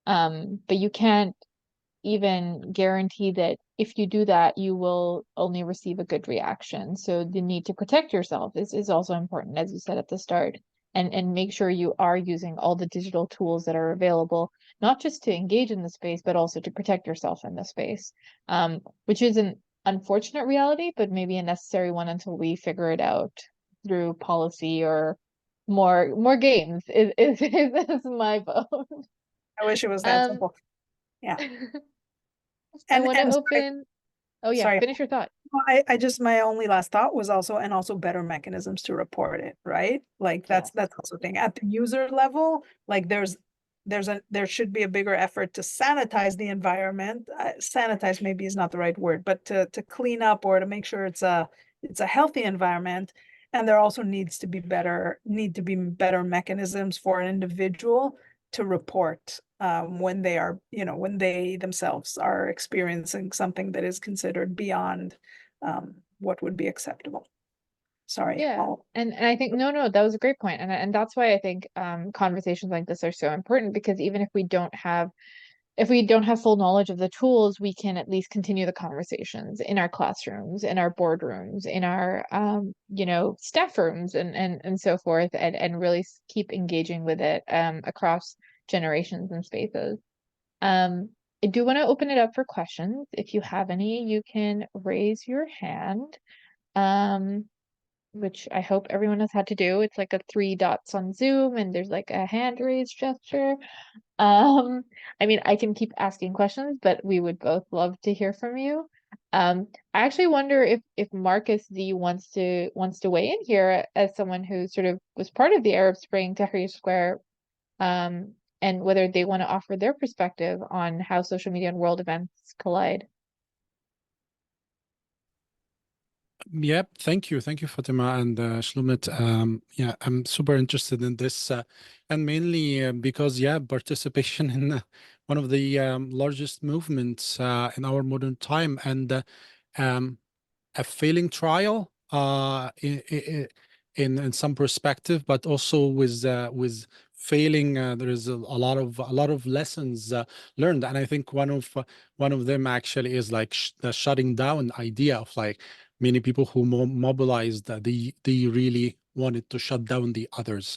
Speaker 2: But you can't even guarantee that if you do that, you will only receive a good reaction. So the need to protect yourself is also important, as you said at the start, and make sure you are using all the digital tools that are available, not just to engage in the space, but also to protect yourself in the space, which is an unfortunate reality, but maybe a necessary one until we figure it out through policy or more games is my vote.
Speaker 3: I wish it was that
Speaker 2: Um,
Speaker 3: simple. Yeah.
Speaker 2: I
Speaker 3: And
Speaker 2: want to
Speaker 3: sorry,
Speaker 2: open. Oh yeah,
Speaker 3: Sorry.
Speaker 2: finish your thought.
Speaker 3: Well, I just, my only last thought was also, and also better mechanisms to report it, right? Like that's also a thing at the user level. Like there should be a bigger effort to sanitize the environment. Sanitize maybe is not the right word, but to clean up or to make sure it's a healthy environment. And there also need to be better mechanisms for an individual to report when they are, when they themselves are experiencing something that is considered beyond what would be acceptable. Sorry.
Speaker 2: Yeah. And I think no, that was a great point. And that's why I think conversations like this are so important, because even if we don't have full knowledge of the tools, we can at least continue the conversations in our classrooms, in our boardrooms, in our staff rooms and so forth, and really keep engaging with it across generations and spaces. I do want to open it up for questions. If you have any, you can raise your hand. Which I hope everyone knows how to do. It's like a 3 dots on Zoom and there's like a hand raise gesture. I mean, I can keep asking questions, but we would both love to hear from you. I actually wonder if Marcus Z wants to weigh in here as someone who sort of was part of the Arab Spring, Tahrir Square, and whether they want to offer their perspective on how social media and world events collide.
Speaker 4: Yep, thank you, Fatima and Shlomet. Yeah, I'm super interested in this, and mainly because participation in one of the largest movements in our modern time, and a failing trial in some perspective, but also with failing, there is a lot of lessons learned, and I think one of them actually is like the shutting down idea of like many people who mobilized. They really wanted to shut down the others,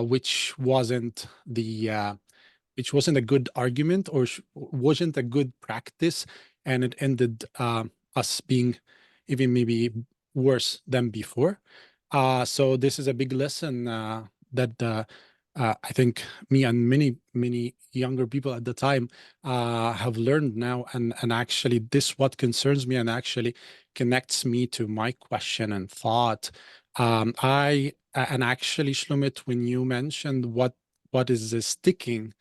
Speaker 4: which wasn't a good argument, or wasn't a good practice, and it ended us being even maybe worse than before. So this is a big lesson that I think me and many younger people at the time have learned now, and actually this what concerns me and actually connects me to my question and thought. And actually, Shlomit, when you mentioned what is sticking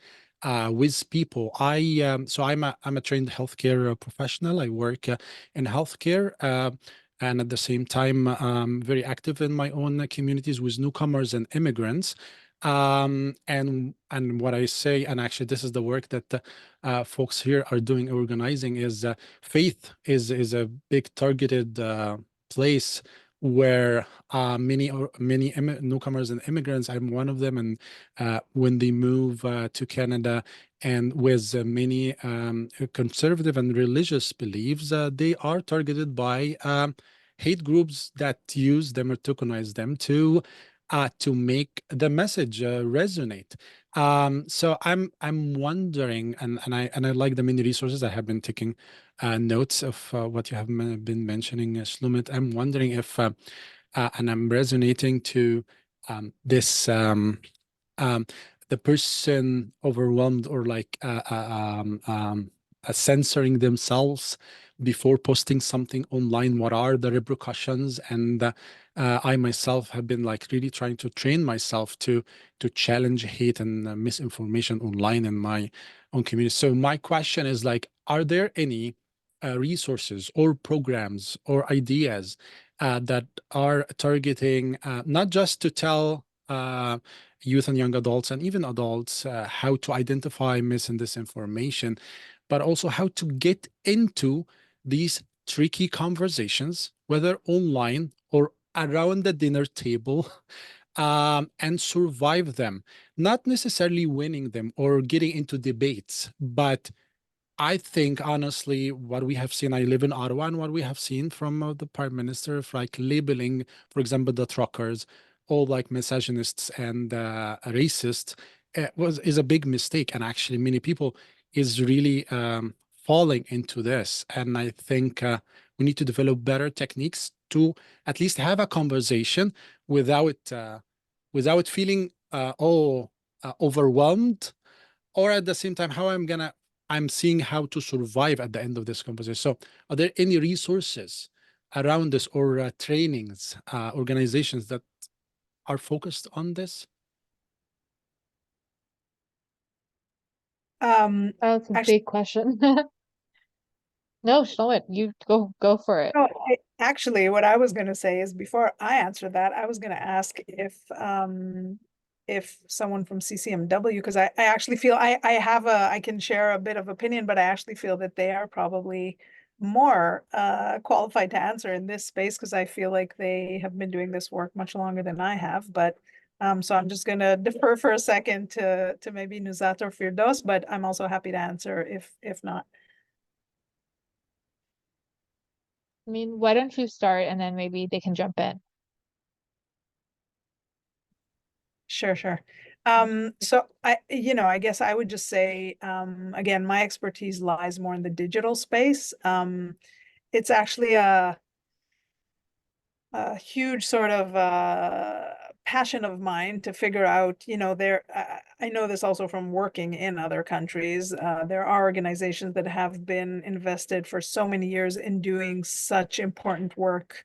Speaker 4: with people, so I'm a trained healthcare professional. I work in healthcare. And at the same time, very active in my own communities with newcomers and immigrants. And what I say, and actually this is the work that folks here are doing, organizing, is faith is a big targeted place where many newcomers and immigrants, I'm one of them, and when they move to Canada, and with many conservative and religious beliefs, they are targeted by hate groups that use them or tokenize them to make the message resonate. So I'm wondering, and I like the many resources. I have been taking notes of what you have been mentioning, Shlomit. I'm wondering if, and I'm resonating to this, the person overwhelmed or like censoring themselves before posting something online. What are the repercussions? And I myself have been like really trying to train myself to challenge hate and misinformation online in my own community. So my question is like, are there any resources or programs or ideas that are targeting not just to tell youth and young adults and even adults how to identify mis and disinformation, but also how to get into these tricky conversations, whether online or around the dinner table, and survive them, not necessarily winning them or getting into debates, but I think honestly, what we have seen, I live in Ottawa, and what we have seen from the Prime Minister of like labeling, for example, the truckers, all like misogynists and racists, is a big mistake. And actually, many people is really falling into this. And I think we need to develop better techniques to at least have a conversation without feeling overwhelmed, or at the same time, how I'm gonna I'm seeing how to survive at the end of this conversation. So are there any resources around this, or trainings, organizations that are focused on this?
Speaker 2: That's a
Speaker 3: Actually,
Speaker 2: big question. No, Shlomo, you go for it.
Speaker 3: no, actually, what I was gonna say is before I answer that, I was gonna ask if someone from CCMW, because I actually feel I can share a bit of opinion, but I actually feel that they are probably more qualified to answer in this space, because I feel like they have been doing this work much longer than I have. But so I'm just gonna defer for a second to maybe Nuzhat or Firdos, but I'm also happy to answer if not.
Speaker 2: I mean, why don't you start and then maybe they can jump in.
Speaker 3: Sure, sure. So I guess I would just say, again, my expertise lies more in the digital space. It's actually a huge sort of passion of mine to figure out, I know this also from working in other countries. There are organizations that have been invested for so many years in doing such important work,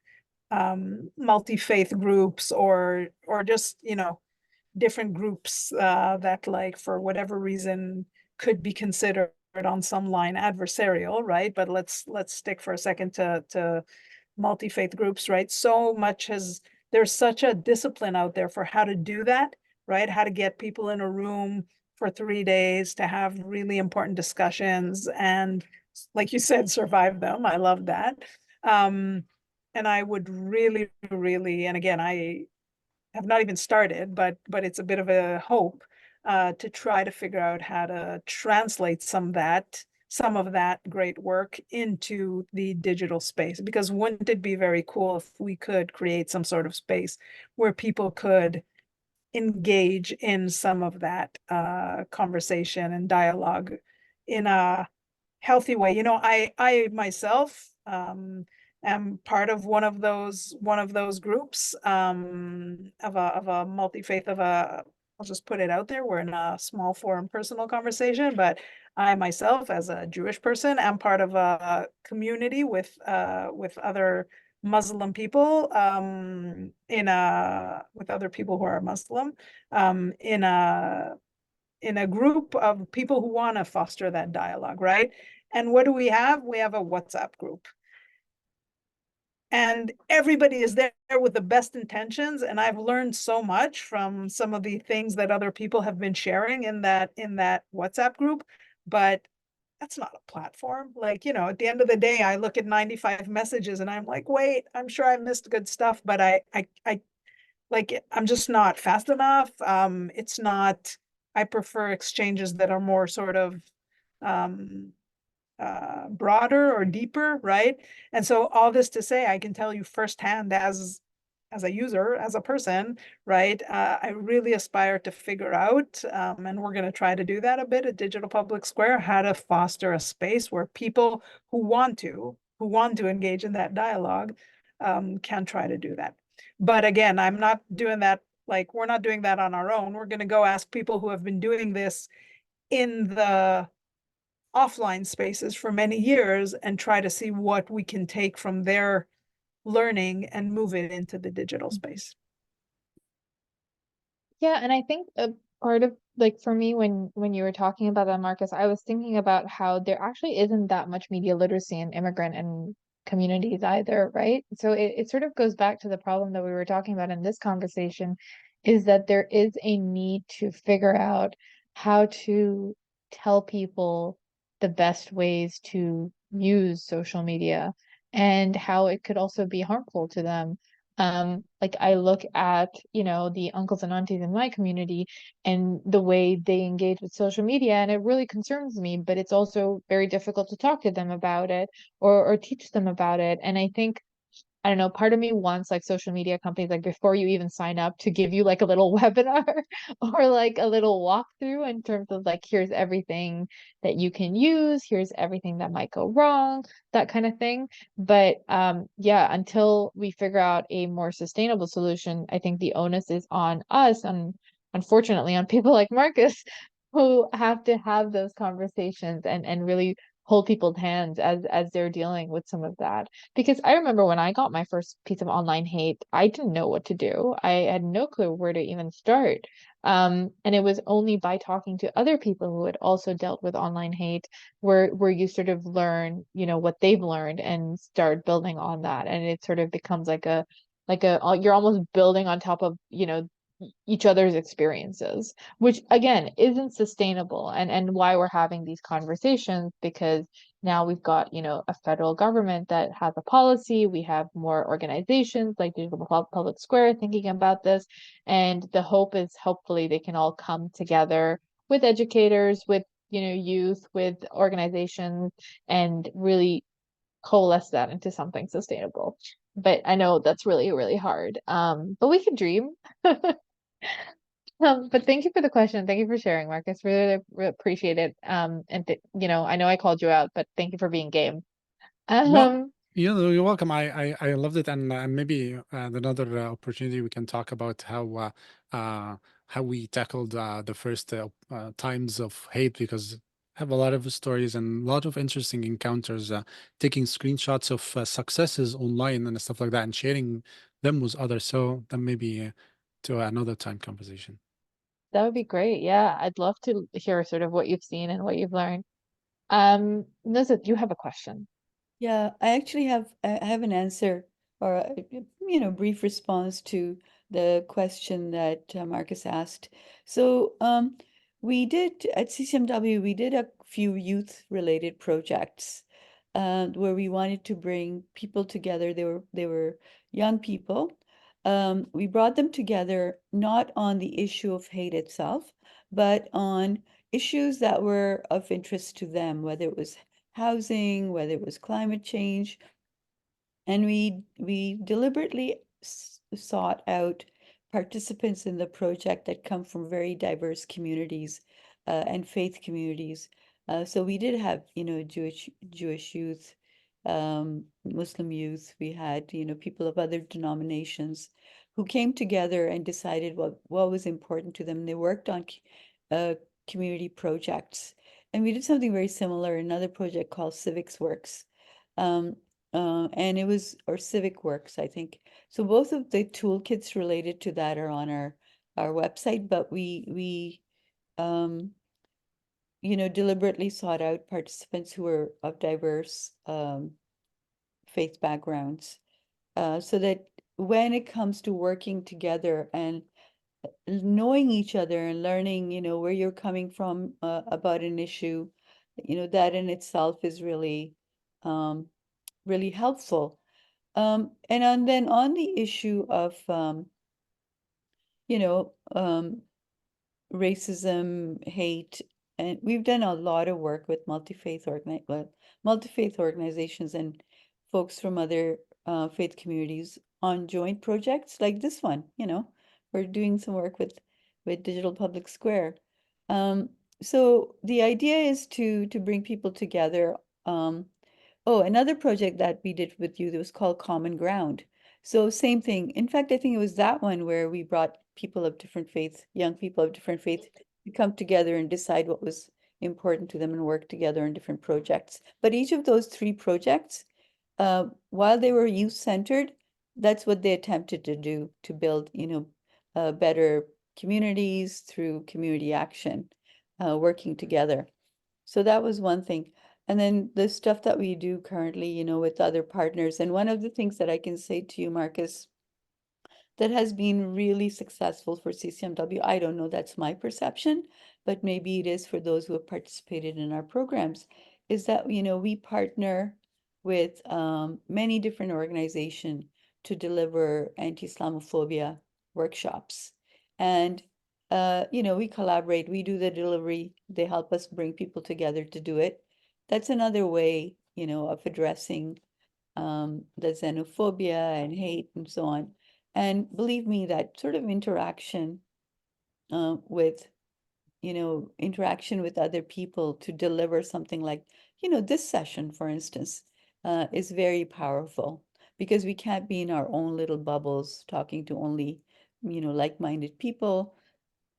Speaker 3: multi-faith groups or just, different groups that, like, for whatever reason could be considered on some line adversarial, right? But let's stick for a second to multi-faith groups, right? There's such a discipline out there for how to do that, right? How to get people in a room for 3 days to have really important discussions and, like you said, survive them. I love that. And I would really, really, and again, I have not even started, but it's a bit of a hope to try to figure out how to translate some of that great work into the digital space. Because wouldn't it be very cool if we could create some sort of space where people could engage in some of that conversation and dialogue in a healthy way? I myself am part of one of those groups of a multi-faith I'll just put it out there. We're in a small forum personal conversation, but I myself, as a Jewish person, am part of a community with other Muslim people with other people who are Muslim in a group of people who want to foster that dialogue, right? And what do we have? We have a WhatsApp group. And everybody is there with the best intentions. And I've learned so much from some of the things that other people have been sharing in that WhatsApp group. But that's not a platform. Like, at the end of the day, I look at 95 messages and I'm like, wait, I'm sure I missed good stuff, but I like, I'm just not fast enough. It's not, I prefer exchanges that are more sort of broader or deeper, right? And so all this to say, I can tell you firsthand as a user, as a person, right? I really aspire to figure out, and we're going to try to do that a bit at Digital Public Square, how to foster a space where people who want to engage in that dialogue can try to do that. But again, I'm not doing that, like, we're not doing that on our own. We're going to go ask people who have been doing this in the offline spaces for many years and try to see what we can take from their learning and move it into the digital space.
Speaker 2: Yeah, and I think a part of, like, for me, when you were talking about that, Marcus, I was thinking about how there actually isn't that much media literacy in immigrant and communities either, right? So it sort of goes back to the problem that we were talking about in this conversation, is that there is a need to figure out how to tell people the best ways to use social media and how it could also be harmful to them. Like, I look at, the uncles and aunties in my community and the way they engage with social media, and it really concerns me, but it's also very difficult to talk to them about it or teach them about it. And I think, I don't know, part of me wants, like, social media companies, like, before you even sign up, to give you like a little webinar or like a little walkthrough in terms of, like, here's everything that you can use, here's everything that might go wrong, that kind of thing. But yeah, until we figure out a more sustainable solution, I think the onus is on us, and unfortunately on people like Marcus, who have to have those conversations and really hold people's hands as they're dealing with some of that. Because I remember when I got my first piece of online hate, I didn't know what to do. I had no clue where to even start. And it was only by talking to other people who had also dealt with online hate where you sort of learn, what they've learned and start building on that. And it sort of becomes like a you're almost building on top of, each other's experiences, which again isn't sustainable. And why we're having these conversations, because now we've got, a federal government that has a policy. We have more organizations like Digital Public Square thinking about this. And the hope is hopefully they can all come together with educators, with, youth, with organizations, and really coalesce that into something sustainable. But I know that's really, really hard. But we can dream. But thank you for the question. Thank you for sharing, Marcus. Really appreciate it. I know I called you out, but thank you for being game.
Speaker 4: Well, you're welcome. I loved it, and maybe another opportunity we can talk about how we tackled the first times of hate, because I have a lot of stories and a lot of interesting encounters, taking screenshots of successes online and stuff like that, and sharing them with others. So then maybe to another time conversation.
Speaker 2: That would be great. Yeah, I'd love to hear sort of what you've seen and what you've learned. Nizat, you have a question.
Speaker 1: Yeah, I actually I have an answer or brief response to the question that Marcus asked. So we did at CCMW, we did a few youth related projects where we wanted to bring people together. They were young people. We brought them together not on the issue of hate itself, but on issues that were of interest to them, whether it was housing, whether it was climate change. And we deliberately sought out participants in the project that come from very diverse communities and faith communities. So we did have, Jewish youth, Muslim youth. We had, people of other denominations who came together and decided what was important to them. They worked on community projects. And we did something very similar, another project called Civics Works. And it was, or Civic Works, I think. So both of the toolkits related to that are on our website, but we deliberately sought out participants who were of diverse faith backgrounds, so that when it comes to working together and knowing each other and learning, where you're coming from about an issue, that in itself is really, really helpful. And then on the issue of, you know, um, racism, hate, and we've done a lot of work with multi-faith organizations and folks from other faith communities on joint projects like this one. We're doing some work with Digital Public Square. Um, so the idea is to bring people together. Oh, another project that we did with you that was called Common Ground. So same thing. In fact, I think it was that one where we brought people of different faiths, young people of different faiths, to come together and decide what was important to them and work together on different projects. But each of those three projects, while they were youth-centered, that's what they attempted to do to build, better communities through community action, working together. So that was one thing. And then the stuff that we do currently, with other partners. And one of the things that I can say to you, Marcus, that has been really successful for CCMW, I don't know, that's my perception, but maybe it is for those who have participated in our programs, is that, we partner with many different organizations to deliver anti-Islamophobia workshops. And we collaborate, we do the delivery, they help us bring people together to do it. That's another way, of addressing the xenophobia and hate and so on. And believe me, that sort of interaction with, interaction with other people to deliver something like, this session, for instance, is very powerful because we can't be in our own little bubbles talking to only, like-minded people.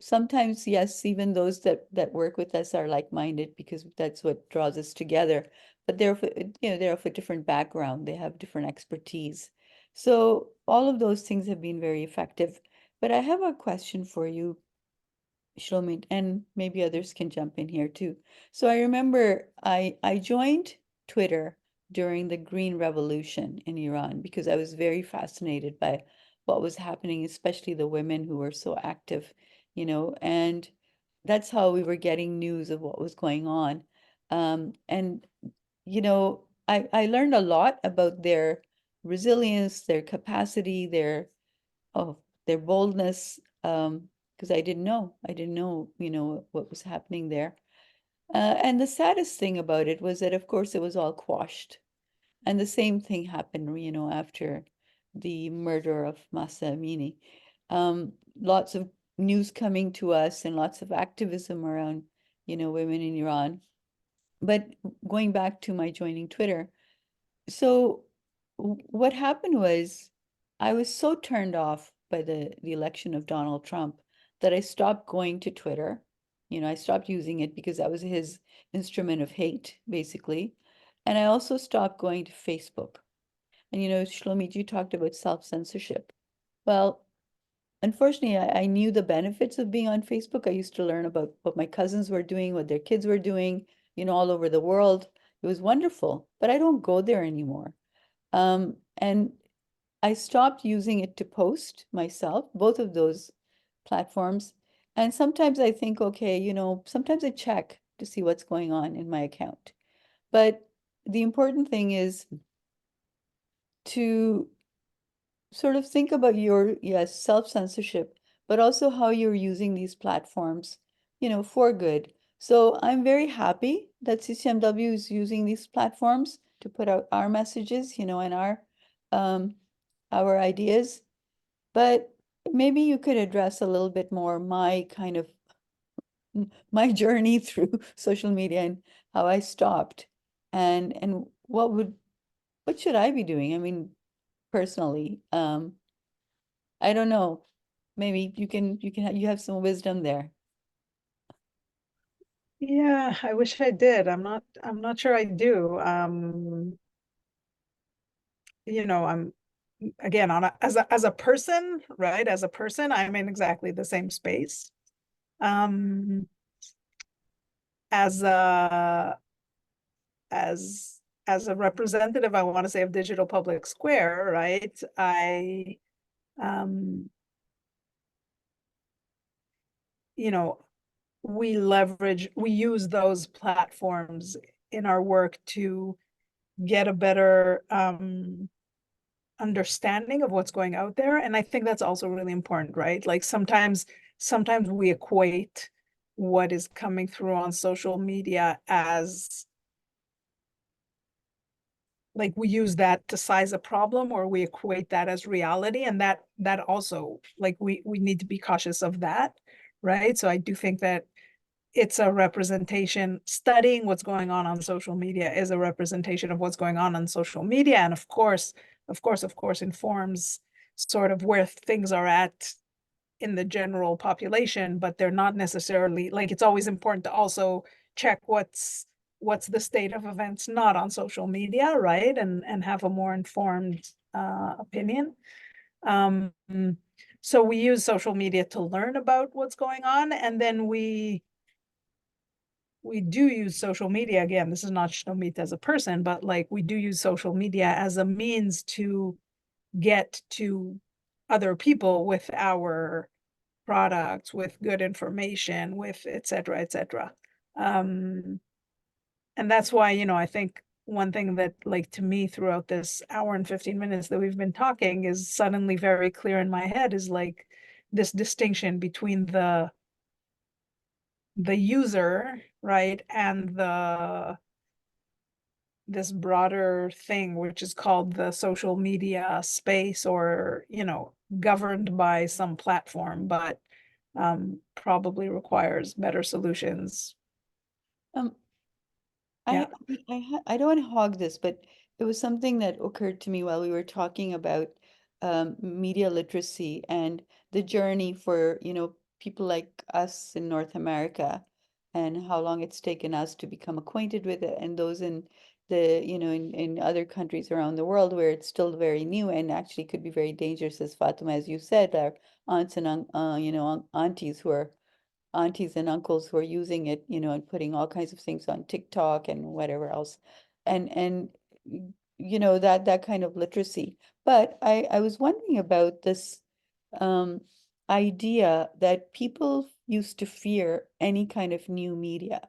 Speaker 1: sometimes, yes, even those that work with us are like-minded because that's what draws us together. But they're of a different background. They have different expertise. So all of those things have been very effective. But I have a question for you, Shlomit, and maybe others can jump in here too. So I remember I joined Twitter during the Green Revolution in Iran because I was very fascinated by what was happening, especially the women who were so active, and that's how we were getting news of what was going on. And I learned a lot about their resilience, their capacity, their boldness, because I didn't know, what was happening there. And the saddest thing about it was that, of course, it was all quashed. And the same thing happened, after the murder of Mahsa Amini. Lots of news coming to us and lots of activism around, women in Iran. But going back to my joining Twitter, so what happened was I was so turned off by the election of Donald Trump that I stopped going to Twitter. I stopped using it because that was his instrument of hate, basically. And I also stopped going to Facebook. And Shlomit, you talked about self-censorship. Well, unfortunately, I knew the benefits of being on Facebook. I used to learn about what my cousins were doing, what their kids were doing, all over the world. It was wonderful, but I don't go there anymore. And I stopped using it to post myself, both of those platforms. And sometimes I think, okay, sometimes I check to see what's going on in my account. But the important thing is to sort of think about your, yes, self-censorship, but also how you're using these platforms, for good. So I'm very happy that CCMW is using these platforms to put out our messages, and um, our ideas. But maybe you could address a little bit more my kind of my journey through social media and how I stopped and what should I be doing? I mean, personally, I don't know. Maybe you have some wisdom there.
Speaker 3: Yeah, I wish I did. I'm not sure I do. I'm again as a person, right? As a person, I'm in exactly the same space. Um, as a as a representative, I want to say, of Digital Public Square, right? Um, we use those platforms in our work to get a better understanding of what's going out there. And I think that's also really important, right? Like sometimes we equate what is coming through on social media as like we use that to size a problem, or we equate that as reality. And that also, like, we need to be cautious of that, right? So I do think that it's a representation. Studying what's going on social media is a representation of what's going on social media, and of course informs sort of where things are at in the general population, but they're not necessarily, like, it's always important to also check what's the state of events not on social media, right? And have a more informed opinion. So we use social media to learn about what's going on, and then we do use social media. Again, this is not Shlomit as a person, but like we do use social media as a means to get to other people with our products, with good information, with et cetera, et cetera. And that's why, I think one thing that, like, to me throughout this hour and 15 minutes that we've been talking is suddenly very clear in my head is like this distinction between the user, right, and this broader thing, which is called the social media space, or, governed by some platform, but probably requires better solutions.
Speaker 1: Um,
Speaker 3: Yeah.
Speaker 1: I don't want to hog this, but it was something that occurred to me while we were talking about media literacy and the journey for, people like us in North America and how long it's taken us to become acquainted with it, and those in the, in other countries around the world where it's still very new and actually could be very dangerous, as Fatima, as you said, our aunts and aunties and uncles who are using it, and putting all kinds of things on TikTok and whatever else, and that kind of literacy. But I was wondering about this um, idea that people used to fear any kind of new media.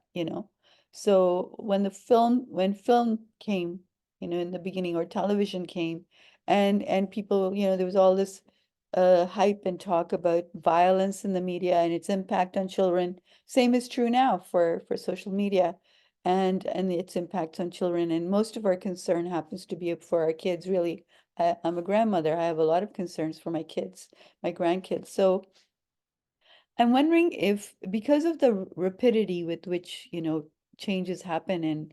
Speaker 1: So when film came, in the beginning, or television came, and people, there was all this hype and talk about violence in the media and its impact on children. Same is true now for social media and its impact on children. And most of our concern happens to be for our kids, really. I'm a grandmother. I have a lot of concerns for my kids, my grandkids. So I'm wondering if, because of the rapidity with which, changes happen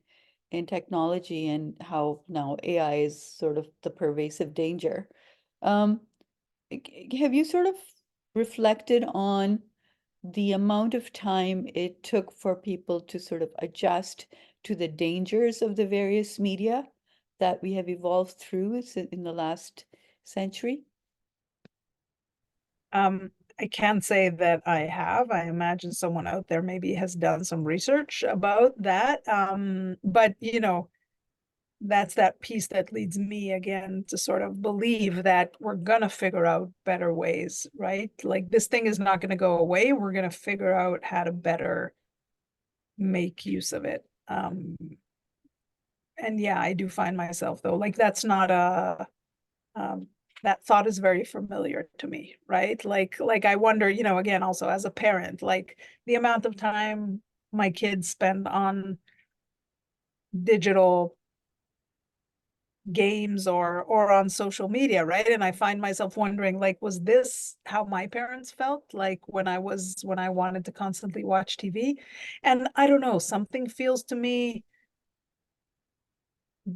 Speaker 1: in technology and how now AI is sort of the pervasive danger, um, have you sort of reflected on the amount of time it took for people to sort of adjust to the dangers of the various media that we have evolved through in the last century?
Speaker 3: I can't say that I have. I imagine someone out there maybe has done some research about that. But that's that piece that leads me again to sort of believe that we're gonna figure out better ways, right? Like, this thing is not gonna go away. We're gonna figure out how to better make use of it. And yeah, I do find myself though, like, that's not that thought is very familiar to me, right? Like I wonder, again, also as a parent, like the amount of time my kids spend on digital games or on social media, right? And I find myself wondering, like, was this how my parents felt like when I wanted to constantly watch TV? And I don't know, something feels to me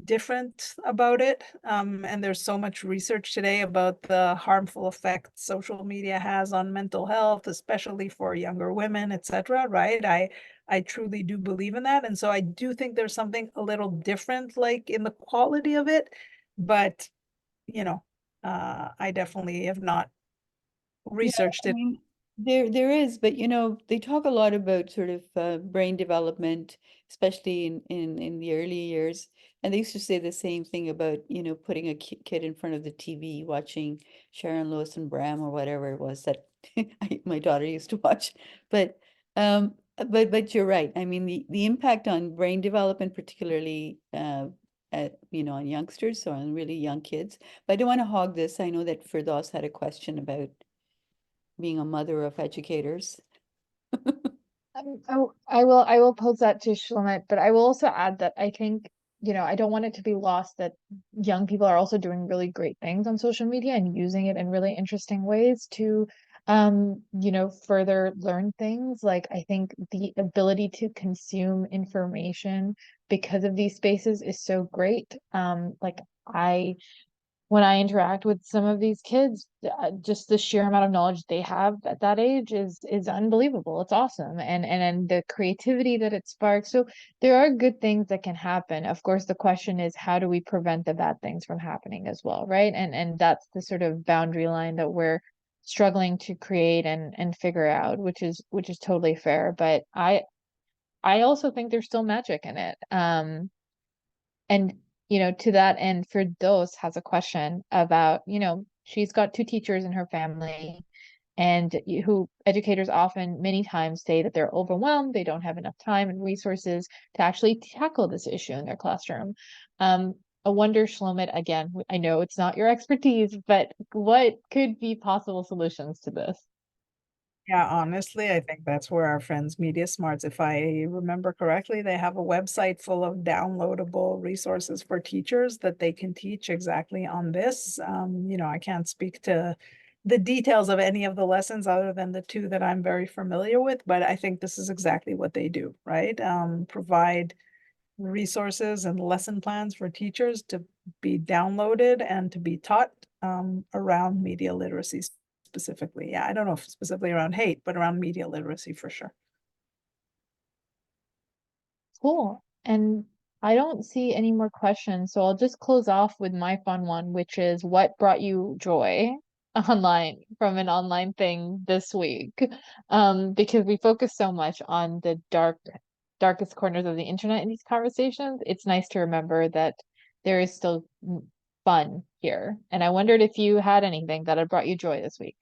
Speaker 3: different about it. And there's so much research today about the harmful effect social media has on mental health, especially for younger women, etc. Right? I truly do believe in that. And so I do think there's something a little different, like in the quality of it, but I definitely have not researched
Speaker 1: I
Speaker 3: it.
Speaker 1: mean, there is, but they talk a lot about sort of brain development, especially in the early years. And they used to say the same thing about, putting a kid in front of the TV, watching Sharon Lewis and Bram or whatever it was that my daughter used to watch. But but you're right. I mean, the impact on brain development, particularly on youngsters or on really young kids. But I don't want to hog this. I know that Firdaus had a question about being a mother of educators.
Speaker 2: I will pose that to Shalomit, but I will also add that I think, I don't want it to be lost that young people are also doing really great things on social media and using it in really interesting ways to, further learn things. Like, I think the ability to consume information because of these spaces is so great. Like, when I interact with some of these kids, just the sheer amount of knowledge they have at that age is unbelievable. It's awesome, and the creativity that it sparks. So there are good things that can happen. Of course, the question is, how do we prevent the bad things from happening as well, right? And that's the sort of boundary line that we're struggling to create and figure out, which is totally fair. But I also think there's still magic in it. And, to that end, Firdaus has a question about, she's got two teachers in her family, and who educators often, many times, say that they're overwhelmed, they don't have enough time and resources to actually tackle this issue in their classroom. I wonder, Shlomit, again, I know it's not your expertise, but what could be possible solutions to this?
Speaker 3: Yeah, honestly, I think that's where our friends Media Smarts, if I remember correctly, they have a website full of downloadable resources for teachers that they can teach exactly on this. I can't speak to the details of any of the lessons other than the two that I'm very familiar with, but I think this is exactly what they do, right? Provide resources and lesson plans for teachers to be downloaded and to be taught around media literacy specifically. Yeah, I don't know if specifically around hate, but around media literacy for sure.
Speaker 2: Cool. And I don't see any more questions, so I'll just close off with my fun one, which is what brought you joy online from an online thing this week? Because we focus so much on the darkest corners of the internet in these conversations. It's nice to remember that there is still fun here. And I wondered if you had anything that had brought you joy this week.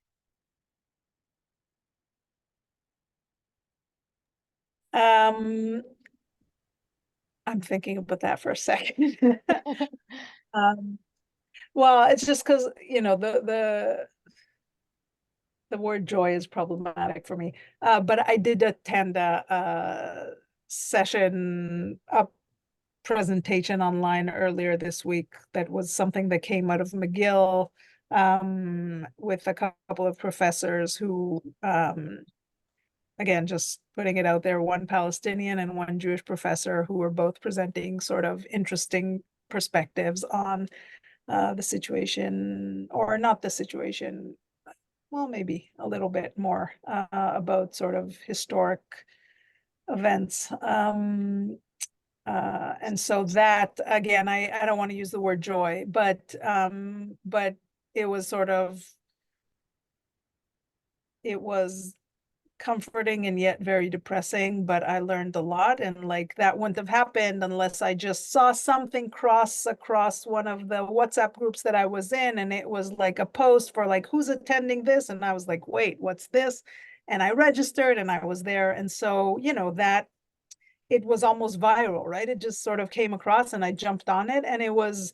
Speaker 3: I'm thinking about that for a second. Well, it's just because, you know, the word joy is problematic for me. But I did attend a session, a presentation online earlier this week that was something that came out of McGill, with a couple of professors who, again, just putting it out there, one Palestinian and one Jewish professor who were both presenting sort of interesting perspectives on the situation, or not the situation, well, maybe a little bit more about sort of historic events. And so that, again, I don't want to use the word joy, but it was sort of, it was comforting and yet very depressing, but I learned a lot, and like that wouldn't have happened unless I just saw something cross across one of the WhatsApp groups that I was in, and it was like a post for like, who's attending this? And I was like, wait, what's this? And I registered and I was there. And so, you know, that it was almost viral, right? It just sort of came across and I jumped on it, and it was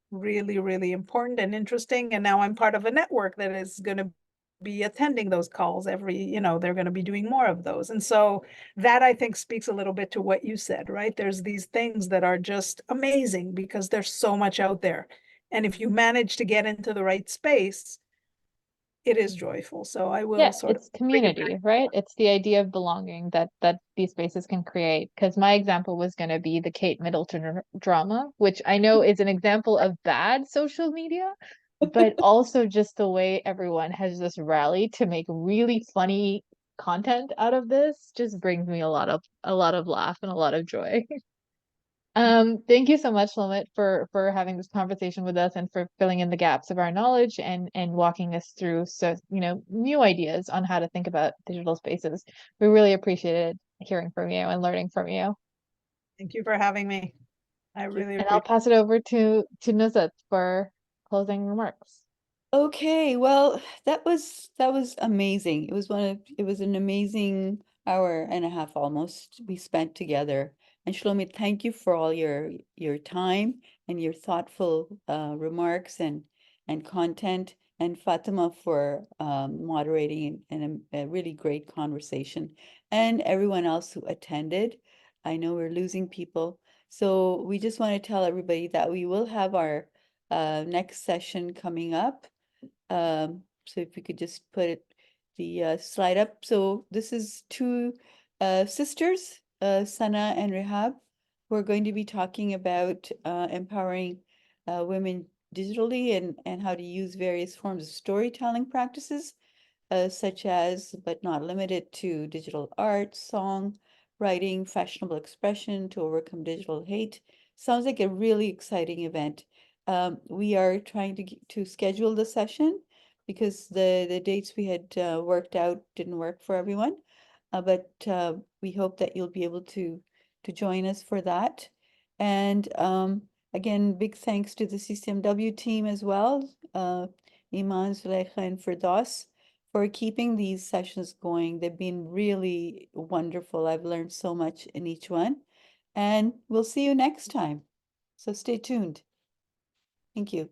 Speaker 3: really, really important and interesting. And now I'm part of a network that is going to be attending those calls every, you know, they're going to be doing more of those. And so that, I think, speaks a little bit to what you said, right? There's these things that are just amazing because there's so much out there. And if you manage to get into the right space, it is joyful. So I will
Speaker 2: Yeah,
Speaker 3: sort
Speaker 2: it's
Speaker 3: of bring it
Speaker 2: community,
Speaker 3: back.
Speaker 2: right? It's the idea of belonging that these spaces can create. Because my example was going to be the Kate Middleton drama, which I know is an example of bad social media, but also just the way everyone has just rallied to make really funny content out of this just brings me a lot of laugh and a lot of joy. Thank you so much, Lomit, for having this conversation with us and for filling in the gaps of our knowledge and walking us through new ideas on how to think about digital spaces. We really appreciated hearing from you and learning from you.
Speaker 3: Thank you for having me. I really
Speaker 2: And I'll
Speaker 3: appreciate
Speaker 2: pass it over to Nuzat for closing remarks.
Speaker 1: Okay, well, that was amazing. It was an amazing hour and a half almost we spent together. And Shlomi, thank you for all your time and your thoughtful remarks and content, and Fatima for moderating and a really great conversation, and everyone else who attended. I know we're losing people, so we just want to tell everybody that we will have our next session coming up. So if we could just put the slide up. So this is two sisters, Sana and Rehab, who are going to be talking about empowering women digitally and how to use various forms of storytelling practices, such as, but not limited to, digital art, song, writing, fashionable expression to overcome digital hate. Sounds like a really exciting event. We are trying to schedule the session because the dates we had worked out didn't work for everyone. But we hope that you'll be able to join us for that. And again, big thanks to the CCMW team as well, Iman, Zuleika, and Firdaus, for keeping these sessions going. They've been really wonderful. I've learned so much in each one. And we'll see you next time. So stay tuned. Thank you.